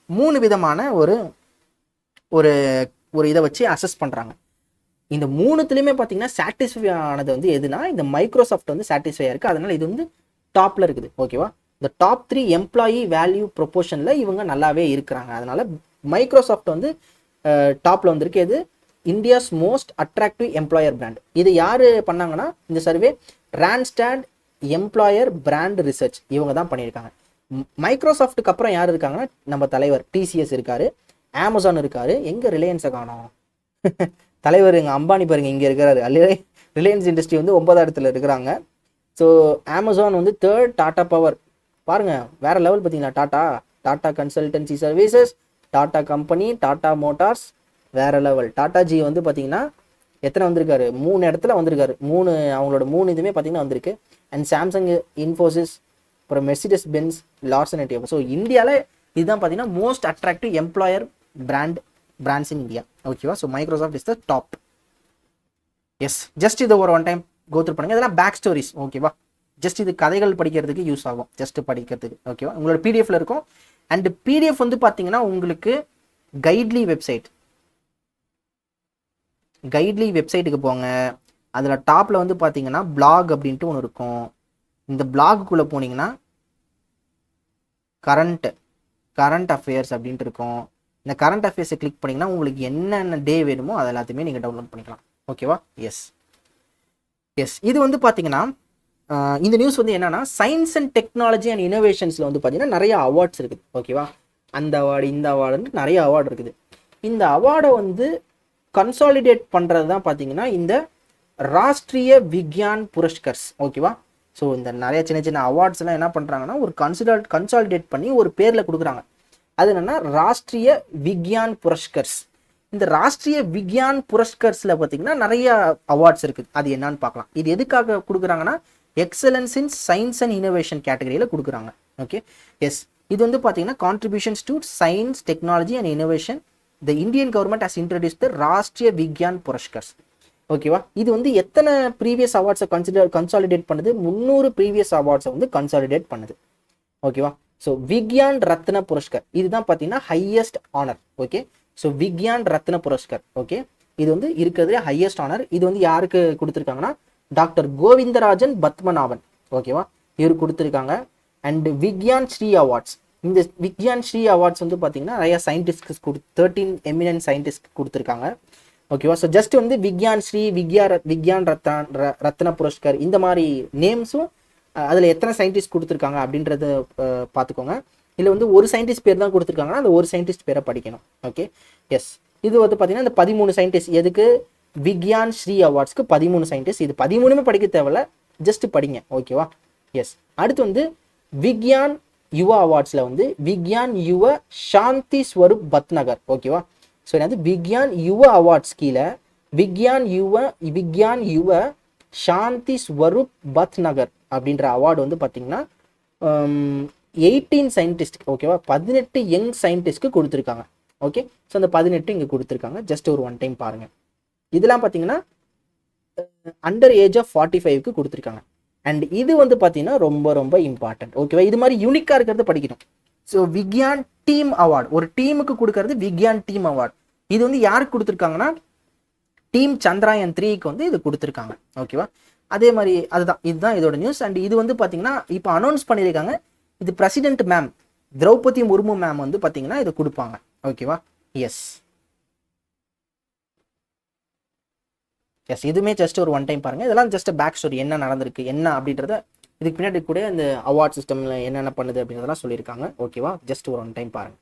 3 விதமான ஒரு ஒரு இதை வச்சு அசஸ் பண்ணுறாங்க. இந்த மூணுத்துலேயுமே பார்த்தீங்கன்னா சாட்டிஸ்ஃபை ஆனது வந்து எதுனா இந்த மைக்ரோசாஃப்ட் வந்து சாட்டிஸ்ஃபை இருக்குது. அதனால் இது வந்து டாப்பில் இருக்குது. ஓகேவா, இந்த டாப் 3 எம்ப்ளாயி வேல்யூ ப்ரொபோஷனில் இவங்க நல்லாவே இருக்கிறாங்க. அதனால் மைக்ரோசாஃப்ட் வந்து டாப்பில் வந்திருக்கு. எது India's most attractive employer brand. இது யார் பண்ணாங்கன்னா இந்த சர்வே ரான்ஸ்டாட் எம்ப்ளாயர் பிராண்ட் ரிசர்ச் இவங்க தான் பண்ணியிருக்காங்க. மைக்ரோசாஃப்ட்டுக்கு அப்புறம் யார் இருக்காங்கன்னா நம்ம தலைவர் டிசிஎஸ் இருக்காரு, அமேசான் இருக்காரு, எங்கே ரிலையன்ஸை காணோம் தலைவர் எங்கள் அம்பானி பாருங்க இங்கே இருக்கிறாரு. ரிலையன்ஸ் இண்டஸ்ட்ரி வந்து 9வது இடத்துல இருக்கிறாங்க. ஸோ அமேசான் வந்து 3rd, டாடா பவர் பாருங்கள் வேறு லெவல் பார்த்தீங்களா. Tata consultancy services, Tata company, Tata Motors வேறு லெவல். டாடா ஜி வந்து பார்த்தீங்கன்னா எத்தனை வந்திருக்காரு, 3 இடத்துல வந்திருக்காரு. அவங்களோட 3 இதுவுமே பார்த்தீங்கன்னா வந்திருக்கு. அண்ட் சாம்சங், இன்ஃபோசிஸ், அப்புறம் Mercedes Benz, Larsen and Toubro. So இந்தியாவில் இதுதான் பார்த்தீங்கன்னா most attractive employer brands in India. ஓகேவா, so Microsoft is the top. Yes, just இது ஒரு ஒன் டைம் கோத்ரூ பண்ணுங்க. இதெல்லாம் பேக் ஸ்டோரிஸ். ஓகேவா, ஜஸ்ட் இது கதைகள் படிக்கிறதுக்கு யூஸ் ஆகும், ஜஸ்ட் படிக்கிறதுக்கு. ஓகேவா, உங்களோட பிடிஎஃப்ல இருக்கும். அண்ட் பிடிஎஃப் வந்து பார்த்தீங்கன்னா உங்களுக்கு கைட்லி வெப்சைட்டுக்கு போங்க. அதில் டாப்பில் வந்து பார்த்தீங்கன்னா பிளாக் அப்படின்ட்டு ஒன்று இருக்கும். இந்த பிளாகுக்குள்ளே போனீங்கன்னா கரண்ட் அஃபேர்ஸ் அப்படின்ட்டு இருக்கும். இந்த கரண்ட் அஃபேர்ஸை கிளிக் பண்ணிங்கன்னா உங்களுக்கு என்னென்ன டே வேணுமோ அது எல்லாத்தையுமே நீங்கள் டவுன்லோட் பண்ணிக்கலாம். ஓகேவா, எஸ் இது வந்து பார்த்தீங்கன்னா இந்த நியூஸ் வந்து என்னன்னா சயின்ஸ் அண்ட் டெக்னாலஜி அண்ட் இனோவேஷன்ஸில் வந்து பார்த்தீங்கன்னா நிறைய அவார்ட்ஸ் இருக்குது. ஓகேவா, அந்த அவார்டு இந்த அவார்டுன்னு நிறைய அவார்டு இருக்குது. இந்த அவார்டை வந்து கன்சாலிடேட் பண்ணுறது தான் பார்த்தீங்கன்னா இந்த ராஷ்ட்ரிய விக்யான் புரஸ்கர்ஸ். ஓகேவா, ஸோ இந்த நிறைய சின்ன சின்ன அவார்ட்ஸ் எல்லாம் என்ன பண்ணுறாங்கன்னா ஒரு கன்சாலிடேட் பண்ணி ஒரு பேரில் கொடுக்குறாங்க. அது என்னன்னா ராஷ்ட்ரிய விக்யான் புரஸ்கர்ஸ். இந்த ராஷ்ட்ரிய விக்யான் புரஸ்கர்ஸில் பார்த்தீங்கன்னா நிறைய அவார்ட்ஸ் இருக்குது. அது என்னன்னு பார்க்கலாம். இது எதுக்காக கொடுக்குறாங்கன்னா excellence in science and innovation கேட்டகரியில் கொடுக்குறாங்க. ஓகே, எஸ் இது வந்து பார்த்தீங்கன்னா contributions to science, technology and innovation. The Indian government has introduce the Rashtriya Vigyan Puraskars. ஓகேவா, இது வந்து எத்தனை ப்ரீவியஸ் அவார்ட்ஸை கன்சாலிடேட் பண்ணுது, 300 ப்ரீவியஸ் அவார்ட்ஸை வந்து கன்சாலிடேட் பண்ணுது. ஓகேவா, ஸோ விக்யான் ரத்ன புரஸ்கர் இதுதான் பார்த்தீங்கன்னா ஹையஸ்ட் ஆனர். ஓகே, ஸோ விக்யான் ரத்ன புரஸ்கர். ஓகே, இது வந்து இருக்கிறதுலே ஹையஸ்ட் ஆனர். இது வந்து யாருக்கு கொடுத்துருக்காங்கன்னா டாக்டர் கோவிந்தராஜன் பத்மநாபன். ஓகேவா, இவர் கொடுத்துருக்காங்க. And Vigyan Shri awards. இந்த விக்யான் ஸ்ரீ அவார்ட்ஸ் வந்து பார்த்தீங்கன்னா நிறைய சயின்டிஸ்ட்க்கு 13 எமினன்ட் சயின்டிஸ்ட் கொடுத்துருக்காங்க. ஓகேவா, ஸோ ஜஸ்ட் வந்து விக்யான் ஸ்ரீ, விக்யான் ரத்ன புரஸ்கர் இந்த மாதிரி நேம்ஸும் அதில் எத்தனை சயின்டிஸ்ட் கொடுத்துருக்காங்க அப்படின்றத பார்த்துக்கோங்க. இல்லை வந்து ஒரு சயின்டிஸ்ட் பேர் தான் கொடுத்துருக்காங்கன்னா அந்த ஒரு சயின்டிஸ்ட் பேரை படிக்கணும். ஓகே, எஸ் இது வந்து பார்த்தீங்கன்னா இந்த 13 சயின்டிஸ்ட் எதுக்கு விக்யான் ஸ்ரீ அவார்ட்ஸ்க்கு 13 சயின்டிஸ்ட். இது 13மே படிக்க தேவையில்ல, ஜஸ்ட் படிங்க. ஓகேவா, எஸ் அடுத்து வந்து விக்யான் யுவா அவார்ட்ஸில் வந்து விக்யான் யுவ சாந்தி ஸ்வரூப் பத்நகர். ஓகேவா, ஸோ என்னது விக்யான் யுவ அவார்ட்ஸ் கீழே விக்யான் யுவ சாந்தி ஸ்வரூப் பத்நகர் அப்படின்ற அவார்டு வந்து பார்த்தீங்கன்னா 18 சயின்டிஸ்ட். ஓகேவா, 18 யங் சயின்டிஸ்ட்க்கு கொடுத்துருக்காங்க. ஓகே, ஸோ அந்த 18 இங்கே கொடுத்துருக்காங்க. ஜஸ்ட் ஒரு ஒன் டைம் பாருங்கள். இதெல்லாம் பார்த்தீங்கன்னா அண்டர் ஏஜ் ஆஃப் 45க்கு கொடுத்துருக்காங்க. அண்ட் இது வந்து பார்த்தீங்கன்னா ரொம்ப ரொம்ப இம்பார்ட்டன்ட். ஓகேவா, இது மாதிரி யூனிக்காக இருக்கிறத படிக்கணும். ஸோ விக்யான் டீம் அவார்டு ஒரு டீமுக்கு கொடுக்கறது விக்யான் டீம் அவார்டு. இது வந்து யாருக்கு கொடுத்துருக்காங்கன்னா டீம் சந்திராயன் 3க்கு வந்து இது கொடுத்துருக்காங்க. ஓகேவா, அதே மாதிரி இதுதான் இதோட நியூஸ். அண்ட் இது வந்து பார்த்தீங்கன்னா இப்போ அனௌன்ஸ் பண்ணியிருக்காங்க. இது president ma'am Droupadi Murmu ma'am வந்து பார்த்தீங்கன்னா இதை கொடுப்பாங்க. ஓகேவா, எஸ் இதுவுமே ஜஸ்ட் ஒரு ஒன் டைம் பாருங்கள். இதெல்லாம் ஜஸ்ட் பேக் ஸ்டோரி, என்ன நடந்திருக்கு என்ன அப்படின்றத இதுக்கு பின்னாடி கூட இந்த அவார்ட் சிஸ்டமில் என்னென்ன பண்ணுது அப்படின்றதெல்லாம் சொல்லியிருக்காங்க. ஓகேவா, ஜஸ்ட் ஒரு ஒன் டைம் பாருங்கள்.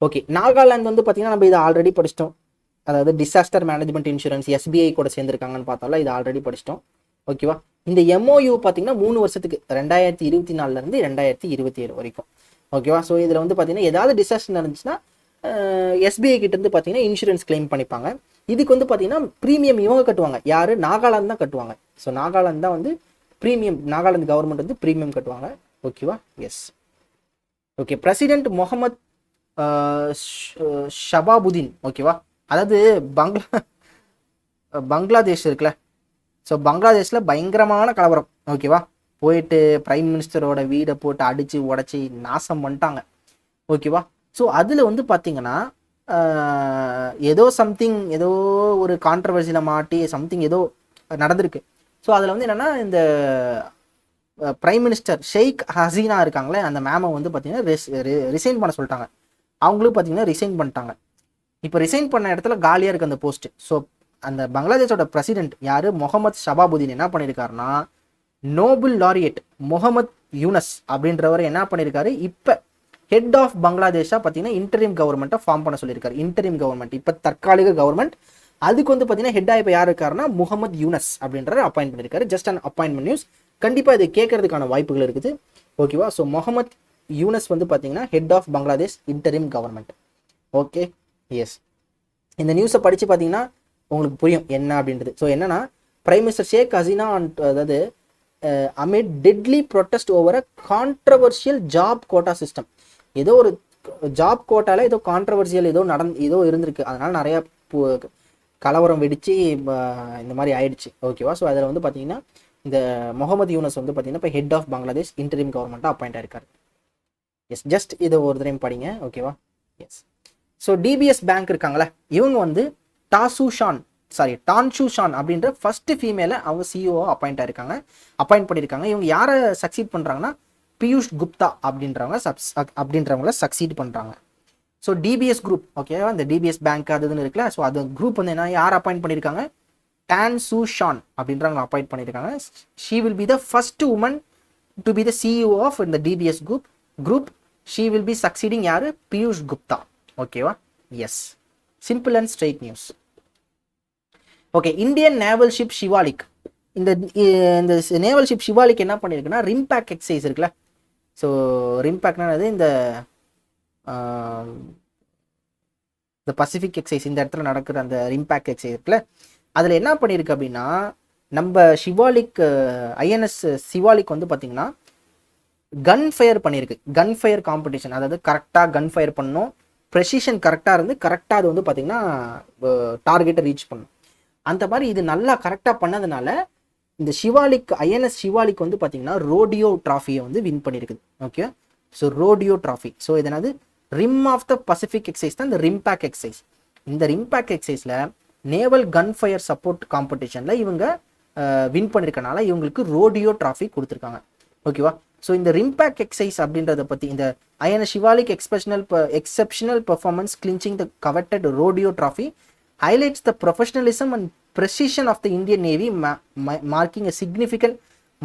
ஓகே, நாகாலாந்து வந்து பார்த்தீங்கன்னா நம்ம இதை ஆல்ரெடி படிச்சிட்டோம். அதாவது டிசாஸ்டர் மேனேஜ்மெண்ட் இன்சூரன்ஸ் எஸ்பிஐ கூட சேர்ந்துருக்காங்கன்னு பார்த்தாலும் இது ஆல்ரெடி படிச்சிட்டோம். ஓகேவா, இந்த எம்ஓயு பார்த்தீங்கன்னா 3 வருஷத்துக்கு 2024 2027 வரைக்கும். ஓகேவா, ஸோ இதில் வந்து பார்த்தீங்கன்னா ஏதாவது டிசாஸ்டர் நடந்துச்சுன்னா எஸ்பிஐ கிட்டேருந்து பார்த்தீங்கன்னா இன்சூரன்ஸ் கிளைம் பண்ணிப்பாங்க. இதுக்கு வந்து பார்த்தீங்கன்னா ப்ரீமியம் இவங்க கட்டுவாங்க. யார்? நாகாலாந்து தான் கட்டுவாங்க. ஸோ நாகாலாந்து தான் வந்து ப்ரீமியம், நாகாலாந்து கவர்மெண்ட் வந்து ப்ரீமியம் கட்டுவாங்க. ஓகேவா, எஸ் ஓகே. பிரசிடென்ட் முகமது ஷபாபுதீன். ஓகேவா, அதாவது பங்களாதேஷ் இருக்குல்ல, ஸோ பங்களாதேஷில் பயங்கரமான கலவரம். ஓகேவா, போயிட்டு பிரைம் மினிஸ்டரோட வீடை போட்டு அடித்து உடச்சி நாசம் பண்ணிட்டாங்க. ஓகேவா, ஸோ அதில் வந்து பார்த்தீங்கன்னா ஏதோ சம்திங் ஏதோ ஒரு கான்ட்ரவர்சியில் மாட்டி சம்திங் ஏதோ நடந்திருக்கு. ஸோ அதில் வந்து என்னென்னா இந்த பிரைம் மினிஸ்டர் ஷேக் ஹசீனா இருக்காங்களே அந்த மேமை வந்து பார்த்தீங்கன்னா ரிசைன் பண்ண சொல்லிட்டாங்க. அவங்களும் பார்த்தீங்கன்னா ரிசைன் பண்ணிட்டாங்க. இப்போ ரிசைன் பண்ண இடத்துல காலியாக இருக்குது அந்த போஸ்ட். ஸோ அந்த பங்களாதேஷோட பிரசிடென்ட் யார், முகமது ஷபாபுதீன் என்ன பண்ணியிருக்காருன்னா, நோபல் லாரியட் முகமது யூனஸ் அப்படின்றவர் என்ன பண்ணியிருக்காரு, இப்போ ஹெட் ஆஃப் பங்களாதேஷாக பார்த்தீங்கன்னா இன்டரிம் கவர்மெண்ட்டை ஃபார்ம் பண்ண சொல்லியிருக்காரு. இன்டரிம் கவர்மெண்ட் இப்போ தற்காலிக கவர்மெண்ட். அதுக்கு வந்து பார்த்தீங்கன்னா ஹெட்டாக இப்போ யார் இருக்காருன்னா முகமது யூனஸ் அப்படின்றவர் அப்பாயின்ட் பண்ணியிருக்காரு. Just an appointment news. கண்டிப்பாக இது கேட்கறதுக்கான வாய்ப்புகள் இருக்குது. ஓகேவா. ஸோ முகமது யூனஸ் வந்து பார்த்தீங்கன்னா head of Bangladesh interim government. Okay, yes. இந்த நியூஸை படித்து பார்த்தீங்கன்னா உங்களுக்கு புரியும் என்ன அப்படின்றது. ஸோ என்னன்னா, பிரைம் மினிஸ்டர் ஷேக் ஹசீனா அதாவது amid deadly protest over a controversial job quota system. ஏதோ ஒரு ஜாப் கோட்டால ஏதோ கான்ட்ரவர்ஷியல் ஏதோ இருந்திருக்கு. அதனால நிறைய கலவரம் வெடிச்சு இந்த மாதிரி ஆயிடுச்சு. ஓகேவா. ஸோ அதில் வந்து பார்த்தீங்கன்னா இந்த முகமது யூனஸ் வந்து பார்த்தீங்கன்னா இப்போ ஹெட் ஆஃப் பங்களாதேஷ் இன்டரிம் கவர்மெண்ட்டாக அப்பாயிண்ட் ஆயிருக்காரு. எஸ், ஜஸ்ட் இதை ஒரு தடவை படிங்க. ஓகேவா. எஸ். ஸோ டிபிஎஸ் பேங்க் இருக்காங்களே, இவங்க வந்து டான்ஷு ஷான் அப்படின்ற ஃபர்ஸ்ட் ஃபீமேலை அவங்க சிஇஓ அப்பாயிண்ட் பண்ணியிருக்காங்க. இவங்க யாரை சக்சீட் பண்ணுறாங்கன்னா, பியூஷ் குப்தா அப்படின்றவங்கள சக்சீட் பண்ணுறாங்க. ஸோ டிபிஎஸ் குரூப், ஓகேவா, இந்த டிபிஎஸ் பேங்க் அதுன்னு இருக்குல்ல. ஸோ அது குரூப் வந்து என்ன, யார் அப்பாயிண்ட் பண்ணியிருக்காங்க, டான் சூ ஷான் அப்படின்றவங்க அப்பாயிண்ட் பண்ணியிருக்காங்க. She will be the first woman to be the CEO of இந்த DBS group. She will be succeeding யாரு, பியூஷ் குப்தா. ஓகேவா. Yes, simple and straight news. Okay, Indian naval ship Shivalik. இந்த நேவல் ஷிப் ஷிவாலிக் என்ன பண்ணியிருக்குன்னா, ரிம்பேக் exercise இருக்குல்ல. So ரிம்பேக்னா இந்த Pacific exercise, இந்த இடத்துல நடக்கிற அந்த ரிம்பேக் எக்ஸசைஸ் இருக்குல்ல, அதில் என்ன பண்ணியிருக்கு அப்படின்னா, நம்ம ஷிவாலிக் ஐஎன்எஸ் ஷிவாலிக் வந்து பார்த்தீங்கன்னா கன் ஃபயர் பண்ணியிருக்கு. கன் ஃபயர் காம்படிஷன், அதாவது கரெக்டாக கன் ஃபயர் பண்ணணும், ப்ரெசிஷன் கரெக்டாக இருந்து கரெக்டாக அது வந்து பார்த்தீங்கன்னா டார்கெட்டை ரீச் பண்ணணும். அந்த மாதிரி இது நல்லா கரெக்டாக பண்ணதுனால இந்த ஷிவாலிக் ஐஎன்எஸ் ஷிவாலிக் வந்து பார்த்தீங்கன்னா ரோடியோ ட்ராஃபியை வந்து வின் பண்ணியிருக்குது. Okay. So rodeo trophy. So இதனாவது Rim of the Pacific exercise தான் இந்த ரிம்பேக் எக்ஸசைஸ். இந்த ரிம்பேக் எக்ஸசைஸில் நேவல் கன் ஃபயர் சப்போர்ட் காம்படிஷனில் இவங்க வின் பண்ணியிருக்கனால இவங்களுக்கு ரோடியோ ட்ராஃபி கொடுத்துருக்காங்க. ஓகேவா. ஸோ இந்த ரிம்பேக் எக்ஸசைஸ் அப்படின்றத பற்றி, இந்த INS Shivalik exceptional performance clinching the coveted rodeo trophy highlights the professionalism and precision of the Indian Navy, marking a significant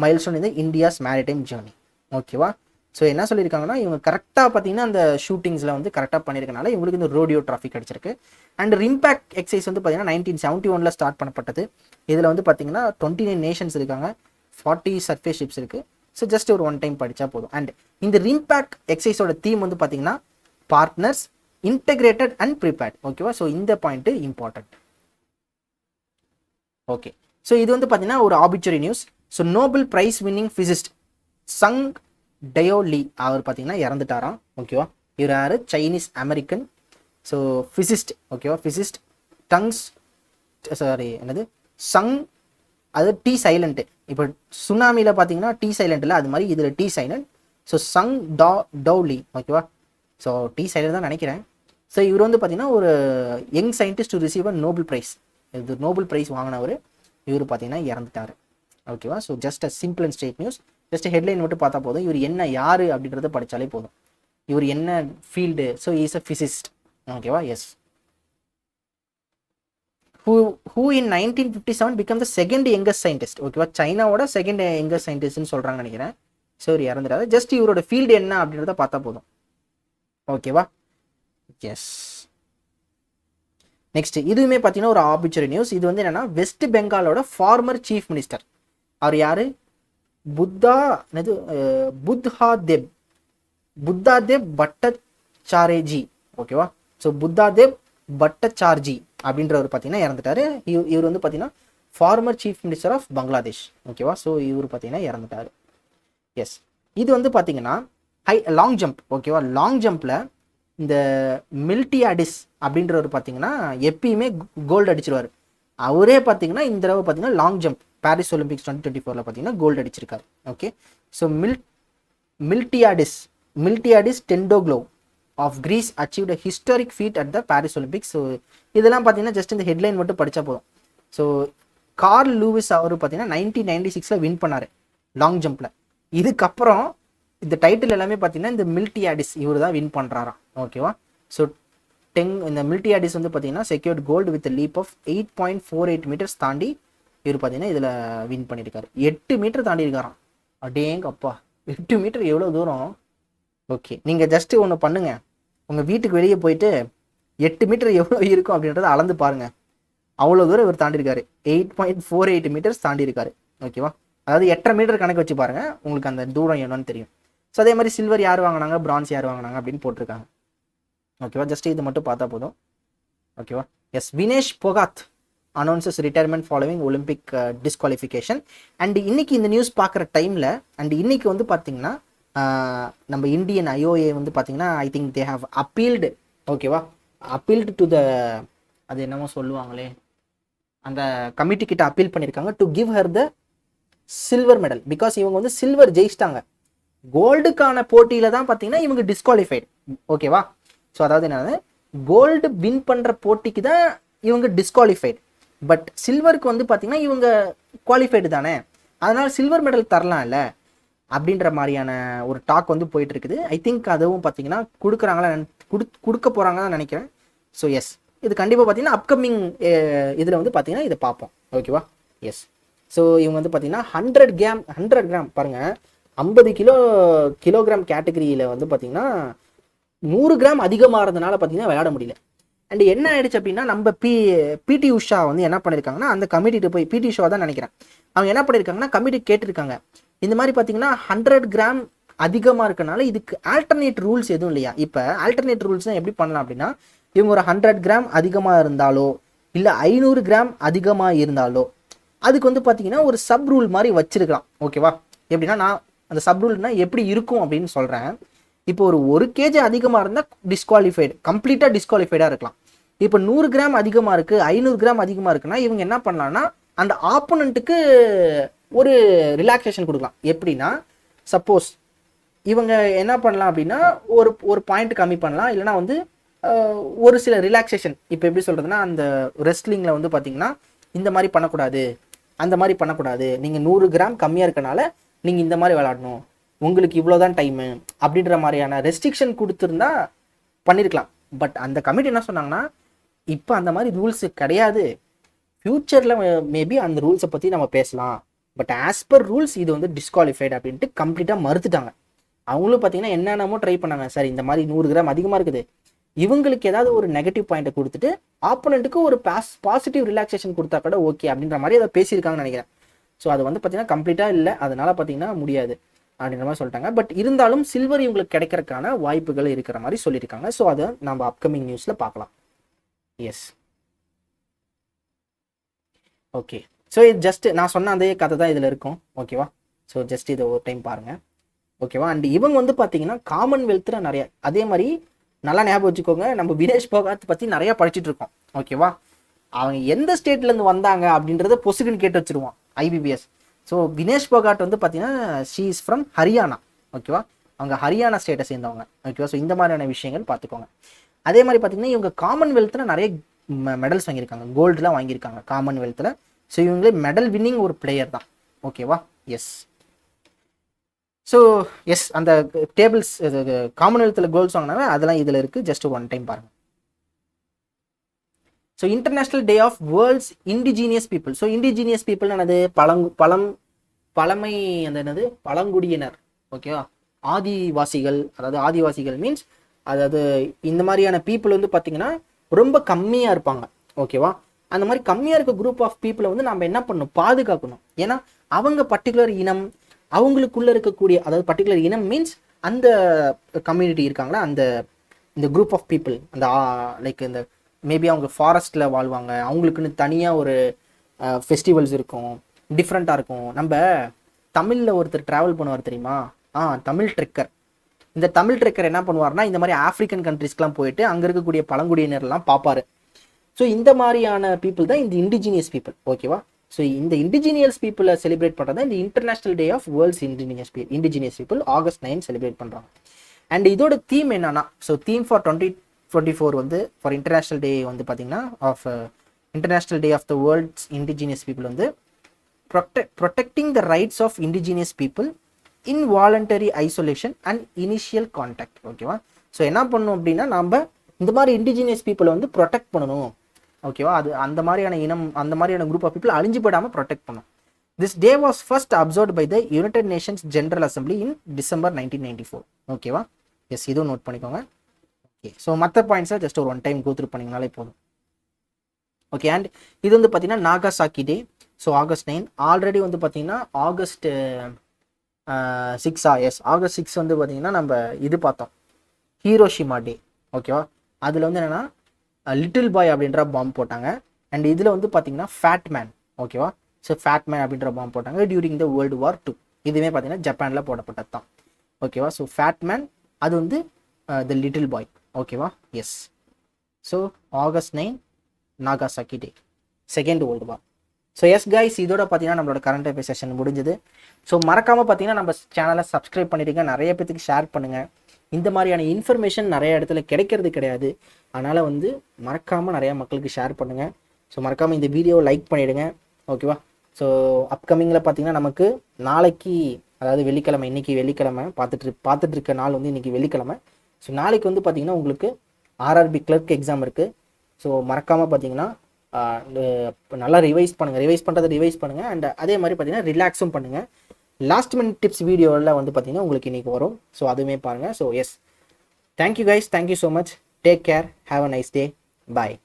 milestone in the India's maritime journey. ஓகேவா. So என்ன சொல்லியிருக்காங்கன்னா, இவங்க கரெக்டாக பார்த்தீங்கன்னா அந்த ஷூட்டிங்ஸில் வந்து கரெக்டாக பண்ணியிருக்கனால இவங்களுக்கு இந்த ரோடியோ ட்ராஃபி கிடச்சிருக்கு. அண்ட் ரிம்பேக் எக்ஸசைஸ் வந்து பார்த்தீங்கன்னா 1971 ஸ்டார்ட் பண்ணப்பட்டது. இதில் வந்து பார்த்தீங்கன்னா 29 நேஷன்ஸ் இருக்காங்க, 40 சர்ஃபேஸ் ஷிப்ஸ் இருக்குது. ஸோ ஜஸ்ட் ஒரு ஒன் டைம் படித்தா போதும். அண்ட் இந்த ரிம்பேக் எக்ஸசைஸோட தீம் வந்து பார்த்தீங்கன்னா பார்ட்னர்ஸ், இன்டெகிரேட்டட் அண்ட் ப்ரிப்பேர்ட். ஓகேவா. ஸோ இந்த பாயிண்ட் இம்பார்ட்டன்ட். ஓகே. ஸோ இது வந்து பார்த்தீங்கன்னா ஒரு arbitrary news. So Nobel prize winning physicist Tsung Dao Lee அவர் பார்த்தீங்கன்னா இறந்துட்டாராம். ஓகேவா. இவர் யார், சைனீஸ் அமெரிக்கன். So physicist. ஓகேவா. ஃபிசிஸ்ட் சங், அது டி சைலண்ட்டு. இப்போ சுனாமியில் பார்த்தீங்கன்னா டி சைலண்ட்டில், அது மாதிரி இதில் T silent. So Tsung Dao Lee. ஓகேவா. ஸோ டி சைலண்ட் தான் நினைக்கிறேன். ஸோ இவர் வந்து பார்த்தீங்கன்னா ஒரு young scientist to receive a Nobel prize. இது நோபல் ப்ரைஸ் வாங்கினவர் இவர் பார்த்தீங்கன்னா இறந்துட்டார். ஓகேவா. So just a simple and straight news. Just headline மட்டும் பார்த்தா போதும், இவர் என்ன யார் அப்படின்றத படித்தாலே போதும், இவர் என்ன field. So is a physicist. ஓகேவா. S. who in 1957 became the second youngest scientist. ஓகேவா. சைனாவோட செகண்ட் யங்கஸ்ட் சயின்டிஸ்ட்னு சொல்கிறாங்கன்னு நினைக்கிறேன். ஸோ இவர் இறந்துட்டாரு. ஜஸ்ட் இவரோட ஃபீல்டு என்ன அப்படின்றத பார்த்தா போதும். ஓகேவா. எஸ். நெக்ஸ்ட் இதுவுமே பார்த்தீங்கன்னா ஒரு ஆர்பிட்ரரி நியூஸ். இது வந்து என்னன்னா, வெஸ்ட் பெங்காலோட ஃபார்மர் சீஃப் மினிஸ்டர், அவர் யாரு, புத்தாதேவ் பட்டச்சாரேஜி. ஓகேவா. ஸோ புத்தாதேவ் பட்டச்சார்ஜி அப்படின்றவர் பார்த்தீங்கன்னா இறந்துட்டாரு. இவர் வந்து பார்த்தீங்கன்னா former chief minister of Bangladesh. ஓகேவா. ஸோ இவர் பார்த்தீங்கன்னா இறந்துட்டாரு. எஸ். இது வந்து பார்த்தீங்கன்னா லாங் ஜம்ப். ஓகேவா. லாங் ஜம்பில் இந்த மில்டியாடிஸ் அப்படின்றவர் பார்த்தீங்கன்னா எப்பயுமே கோல்டு அடிச்சிருவார். அவரே பார்த்தீங்கன்னா இந்த தடவை பார்த்தீங்கன்னா லாங் ஜம்ப் பாரிஸ் ஒலிம்பிக்ஸ் 2024 பார்த்தீங்கன்னா கோல்டு அடிச்சிருக்காரு. Okay. So Miltiadis Tentoglou of Greece achieved a historic feat at the Paris Olympics. So இதெல்லாம் பார்த்தீங்கன்னா ஜஸ்ட் இந்த ஹெட்லைன் மட்டும் படித்தா போதும். ஸோ கார்ல் லூவிஸ் அவர் பார்த்தீங்கன்னா 1996 வின் பண்ணார் லாங் ஜம்பில். இதுக்கப்புறம் இந்த டைட்டில் எல்லாமே பார்த்தீங்கன்னா இந்த மில்டியாடிஸ் இவர் தான் வின் பண்ணுறாராம். ஓகேவா. ஸோ இந்த மில்டியாடிஸ் வந்து பார்த்தீங்கன்னா secured gold with leap of 8.48 meters தாண்டி இவர் பார்த்தீங்கன்னா இதில் வின் பண்ணியிருக்காரு. 8 மீட்டர் தாண்டி இருக்காராம். அடேங்க அப்பா, 8 மீட்டர் எவ்வளோ தூரம். ஓகே, நீங்கள் ஜஸ்ட்டு ஒன்று பண்ணுங்க, உங்கள் வீட்டுக்கு வெளியே போயிட்டு 8 மீட்டர் எவ்வளோ இருக்கும் அப்படின்றத அளந்து பாருங்கள். அவ்வளோ தூரம் இவர் தாண்டிருக்காரு. 8.48 மீட்டர்ஸ் தாண்டி இருக்காரு. ஓகேவா. அதாவது 8.5 மீட்டர் கணக்கு வச்சு பாருங்கள், உங்களுக்கு அந்த தூரம் என்னன்னு தெரியும். ஸோ அதே மாதிரி சில்வர் யார் வாங்கினாங்க, பிரான்ஸ் யார் வாங்கினாங்க அப்படின்னு போட்டிருக்காங்க. ஓகேவா. ஜஸ்ட் இது மட்டும் பார்த்தா போதும். ஓகேவா. Yes, Vinesh Phogat announces retirement following Olympic disqualification. And இன்னைக்கு இந்த நியூஸ் பார்க்குற டைமில் அண்ட் இன்னைக்கு வந்து பார்த்தீங்கன்னா நம்ம இந்தியன் ஐஓஏ வந்து பார்த்தீங்கன்னா I think they have appealed. ஓகேவா. அப்பீல்டு டு த, அது என்னமோ சொல்லுவாங்களே, அந்த கமிட்டி கிட்ட அப்பீல் பண்ணியிருக்காங்க to give her the silver medal. Because இவங்க வந்து சில்வர் ஜெயிச்சிட்டாங்க. கோல்டுக்கான போட்டியில தான் பார்த்தீங்கன்னா இவங்க டிஸ்குவாலிஃபைடு. ஓகேவா. ஸோ அதாவது என்னது, கோல்டு வின் பண்ணுற போட்டிக்கு தான் இவங்க டிஸ்குவாலிஃபைடு. பட் சில்வருக்கு வந்து பார்த்தீங்கன்னா இவங்க குவாலிஃபைடு தானே, அதனால் சில்வர் மெடல் தரலாம் இல்லை அப்படின்ற மாதிரியான ஒரு டாக் வந்து போயிட்டு இருக்குது. ஐ திங்க் அதுவும் பார்த்தீங்கன்னா கொடுக்குறாங்களா கொடுக்க போகிறாங்கன்னு நினைக்கிறேன். ஸோ எஸ், இது கண்டிப்பாக பார்த்தீங்கன்னா அப்கமிங் இதில் வந்து பார்த்தீங்கன்னா இதை பார்ப்போம். ஓகேவா. எஸ். ஸோ இவங்க வந்து பார்த்தீங்கன்னா 100 கிராம் பாருங்கள், 50 கிலோகிராம் கேட்டகரியில் வந்து பார்த்தீங்கன்னா 100 கிராம் அதிகமாக இருந்தனால பார்த்தீங்கன்னா விளையாட முடியல. அண்ட் என்ன ஆயிடுச்சு அப்படின்னா, நம்ம பிடி உஷா வந்து என்ன பண்ணியிருக்காங்கன்னா, அந்த கமிட்டிட்டு போய், பிடி உஷா தான் நினைக்கிறேன், அவங்க என்ன பண்ணியிருக்காங்கன்னா கமிட்டி கேட்டிருக்காங்க, இந்த மாதிரி பார்த்தீங்கன்னா 100 கிராம் அதிகமாக இருக்கனால இதுக்கு ஆல்டர்னேட் ரூல்ஸ் எதுவும் இல்லையா. இப்போ ஆல்டர்னேட் ரூல்ஸ் தான் எப்படி பண்ணலாம் அப்படின்னா, இவங்க ஒரு 100 கிராம் அதிகமாக இருந்தாலோ இல்லை 500 கிராம் அதிகமாக இருந்தாலோ அதுக்கு வந்து பார்த்தீங்கன்னா ஒரு சப் ரூல் மாதிரி வச்சிருக்கலாம். ஓகேவா. எப்படின்னா, நான் அந்த சப் ரூல்னா எப்படி இருக்கும் அப்படின்னு சொல்கிறேன். இப்போ ஒரு கேஜி அதிகமாக இருந்தால் டிஸ்குவாலிஃபைடு, கம்ப்ளீட்டாக டிஸ்குவாலிஃபைடாக இருக்கலாம். இப்போ 100 கிராம் அதிகமாக இருக்குது, 500 கிராம் அதிகமாக இருக்குன்னா இவங்க என்ன பண்ணலாம்னா அந்த ஆப்போனண்ட்டுக்கு ஒரு ரிலாக்ஸேஷன் கொடுக்கலாம். எப்படின்னா, சப்போஸ் இவங்க என்ன பண்ணலாம் அப்படின்னா ஒரு பாயிண்ட் கம்மி பண்ணலாம், இல்லைனா வந்து ஒரு சில ரிலாக்ஸேஷன். இப்போ எப்படி சொல்கிறதுனா, அந்த ரெஸ்லிங்கில் வந்து பார்த்தீங்கன்னா இந்த மாதிரி பண்ணக்கூடாது, அந்த மாதிரி பண்ணக்கூடாது, நீங்கள் 100 கிராம் கம்மியாக இருக்கனால நீங்கள் இந்த மாதிரி விளாடணும், உங்களுக்கு இவ்வளோதான் டைமு அப்படின்ற மாதிரியான ரெஸ்ட்ரிக்ஷன் கொடுத்துருந்தா பண்ணியிருக்கலாம். பட் அந்த கமிட்டி என்ன சொன்னாங்கன்னா, இப்போ அந்த மாதிரி ரூல்ஸ் கிடையாது, ஃப்யூச்சரில் மேபி அந்த ரூல்ஸை பற்றி நம்ம பேசலாம், பட் ஆஸ் பர் ரூல்ஸ் இது வந்து டிஸ்குவாலிஃபைடு அப்படின்ட்டு கம்ப்ளீட்டாக மறுத்துட்டாங்க. அவங்களும் பார்த்தீங்கன்னா என்னென்னமோ ட்ரை பண்ணாங்க. சார் இந்த மாதிரி 100 கிராம் அதிகமாக இருக்குது, இவங்களுக்கு ஏதாவது ஒரு நெகட்டிவ் பாயிண்ட்டை கொடுத்துட்டு ஆப்போனண்ட்டுக்கு ஒரு பாசிட்டிவ் ரிலாக்ஸேஷன் கொடுத்தா கூட ஓகே அப்படின்ற மாதிரி அதை பேசியிருக்காங்கன்னு நினைக்கிறேன். ஸோ அது வந்து பார்த்தீங்கன்னா கம்ப்ளீட்டாக இல்லை, அதனால் பார்த்தீங்கன்னா முடியாது அப்படின்ற மாதிரி சொல்லிட்டாங்க. பட் இருந்தாலும் சில்வர் இவங்களுக்கு கிடைக்கிறதுக்கான வாய்ப்புகள் இருக்கிற மாதிரி சொல்லியிருக்காங்க. ஸோ அதை நம்ம அப்கமிங் நியூஸில் பார்க்கலாம். எஸ். ஓகே. ஸோ இது ஜஸ்ட் நான் சொன்ன அதே கதை தான் இதில் இருக்கும். ஓகேவா. ஸோ ஜஸ்ட் இதை ஒரு டைம் பாருங்கள். ஓகேவா. அண்ட் இவங்க வந்து பார்த்தீங்கன்னா காமன்வெல்த்தில் நிறைய, அதே மாதிரி நல்லா ஞாபகம் வச்சுக்கோங்க, நம்ம வினேஷ் போகாத் பற்றி நிறையா படிச்சுட்டு இருக்கோம். ஓகேவா. அவங்க எந்த ஸ்டேட்லேருந்து வந்தாங்க அப்படின்றத பொசுக்குன்னு கேட்டு வச்சுருவோம் ஐபிபிஎஸ். ஸோ வினேஷ் போகாட் வந்து பார்த்தீங்கன்னா ஷீ இஸ் ஃப்ரம் ஹரியானா. ஓகேவா. அவங்க ஹரியானா ஸ்டேட்டை சேர்ந்தவங்க. ஓகேவா. ஸோ இந்த மாதிரியான விஷயங்கள் பார்த்துக்கோங்க. அதே மாதிரி பார்த்தீங்கன்னா இவங்க காமன்வெல்த்தில் நிறைய மெடல்ஸ் வாங்கியிருக்காங்க, கோல்டுலாம் வாங்கியிருக்காங்க காமன்வெல்த்தில். ஸோ இவங்களே மெடல் வின்னிங் ஒரு பிளேயர் தான். ஓகேவா. எஸ். ஸோ எஸ், அந்த டேபிள்ஸ் காமன்வெல்த்தில் கோல்ஸ் வாங்கினாங்க, அதெல்லாம் இதில் இருக்குது. ஜஸ்ட் ஒன் டைம் பாருங்கள். So international day of world's indigenous people. So indigenous people என்னது, பழமை அந்த என்னது பழங்குடியினர். ஓகேவா. ஆதிவாசிகள், அதாவது ஆதிவாசிகள் மீன்ஸ் அதாவது இந்த மாதிரியான பீப்புள் வந்து பார்த்தீங்கன்னா ரொம்ப கம்மியாக இருப்பாங்க. ஓகேவா. அந்த மாதிரி கம்மியாக இருக்க குரூப் ஆஃப் பீப்புளை வந்து நம்ம என்ன பண்ணணும், பாதுகாக்கணும். ஏன்னா அவங்க பர்டிகுலர் இனம், அவங்களுக்குள்ள இருக்கக்கூடிய, அதாவது பர்டிகுலர் இனம் மீன்ஸ் அந்த கம்யூனிட்டி இருக்காங்களா, அந்த இந்த குரூப் ஆஃப் பீப்புள், அந்த லைக் இந்த மேபி அவங்க ஃபாரஸ்ட்டில் வாழ்வாங்க, அவங்களுக்குன்னு தனியாக ஒரு ஃபெஸ்டிவல்ஸ் இருக்கும், டிஃப்ரெண்ட்டாக இருக்கும். நம்ம தமிழில் ஒருத்தர் ட்ராவல் பண்ணுவார் தெரியுமா, தமிழ் ட்ரெக்கர். இந்த தமிழ் ட்ரெக்கர் என்ன பண்ணுவார்னா, இந்த மாதிரி ஆஃப்ரிக்கன் கண்ட்ரிஸ்க்கெலாம் போயிட்டு அங்கே இருக்கக்கூடிய பழங்குடியினர்லாம் பார்ப்பாரு. ஸோ இந்த மாதிரியான பீப்புள் தான் இந்த இண்டிஜினியஸ் பீப்புள். ஓகேவா. ஸோ இந்த இண்டிஜினியஸ் பீப்புளை செலிப்ரேட் பண்ணுறது இந்த international day of world's indigenous people August 9 celebrate பண்ணுறாங்க. அண்ட் இதோட தீம் என்னன்னா, ஸோ தீம் ஃபார் 2024 வந்து ஃபார் இன்டர்நேஷ்னல் டே வந்து பார்த்தீங்கன்னா of international day of the world's indigenous people வந்து protecting the rights of indigenous people in voluntary isolation and initial contact. ஓகேவா? So என்ன பண்ணணும் அப்படின்னா நம்ம இந்த மாதிரி இண்டிஜினியஸ் பீப்புளை வந்து ப்ரொடெக்ட் பண்ணணும். ஓகேவா? அது அந்த மாதிரியான இனம், அந்த மாதிரியான குரூப் ஆஃப் பீப்புள் அழிஞ்சு போயிடாமல் ப்ரொடெக்ட் பண்ணணும். This day was first observed by the United Nations General Assembly in December 1994. ஓகேவா? எஸ், இதுவும் நோட் பண்ணிக்கோங்க. ஓகே, ஸோ மற்ற பாயிண்ட்ஸை ஜஸ்ட் ஒரு ஒன் டைம் கோத்ரூ பண்ணிங்கனாலே போதும். ஓகே, அண்ட் இது வந்து பார்த்தீங்கன்னா நாகாசாக்கி டே. ஸோ ஆகஸ்ட் 9 ஆல்ரெடி வந்து பார்த்தீங்கன்னா ஆகஸ்ட் 6 எஸ் ஆகஸ்ட் 6 வந்து பார்த்தீங்கன்னா நம்ம இது பார்த்தோம், ஹீரோஷிமா டே. ஓகேவா? அதில் வந்து என்னென்னா லிட்டில் பாய் அப்படின்ற பாம்பு போட்டாங்க. அண்ட் இதில் வந்து பார்த்தீங்கன்னா ஃபேட் மேன். ஓகேவா? ஸோ ஃபேட் மேன் அப்படின்ற பாம்பு போட்டாங்க டியூரிங் த வேர்ல்டு வார் 2. இதுவே பார்த்தீங்கன்னா ஜப்பானில் போடப்பட்டது தான். ஓகேவா? ஸோ ஃபேட் மேன் அது வந்து த லிட்டில் பாய். ஓகேவா? S. So August 9 Nagasaki day, second world war. So yes guys, இதோட பார்த்தீங்கன்னா நம்மளோட கரண்ட் அஃபேர்ஸ் செஷன் முடிஞ்சது. ஸோ மறக்காமல் பார்த்தீங்கன்னா நம்ம சேனலை சப்ஸ்கிரைப் பண்ணிடுங்க, நிறைய பேத்துக்கு ஷேர் பண்ணுங்கள். இந்த மாதிரியான இன்ஃபர்மேஷன் நிறைய இடத்துல கிடைக்கிறது கிடையாது. அதனால் வந்து மறக்காமல் நிறையா மக்களுக்கு ஷேர் பண்ணுங்கள். ஸோ மறக்காமல் இந்த வீடியோவை லைக் பண்ணிவிடுங்க. ஓகேவா? ஸோ அப்கமிங்கில் பார்த்தீங்கன்னா நமக்கு நாளைக்கு, அதாவது வெள்ளிக்கிழமை, இன்றைக்கி வெள்ளிக்கிழமை பார்த்துட்டு இருக்க நாள் வந்து இன்றைக்கி வெள்ளிக்கிழமை. ஸோ நாளைக்கு வந்து பார்த்தீங்கன்னா உங்களுக்கு ஆர்ஆர்பி கிளர்க் எக்ஸாம் இருக்குது. ஸோ மறக்காமல் பார்த்தீங்கன்னா நல்லா ரிவைஸ் பண்ணுங்கள். அண்ட் அதே மாதிரி பார்த்தீங்கன்னா ரிலாக்ஸும் பண்ணுங்கள். லாஸ்ட் மினிட் டிப்ஸ் வீடியோவில் வந்து பார்த்தீங்கன்னா உங்களுக்கு இன்றைக்கி வரும். ஸோ அதுவுமே பாருங்கள். So yes, thank you guys, thank you so much. Take care, have a nice day, bye.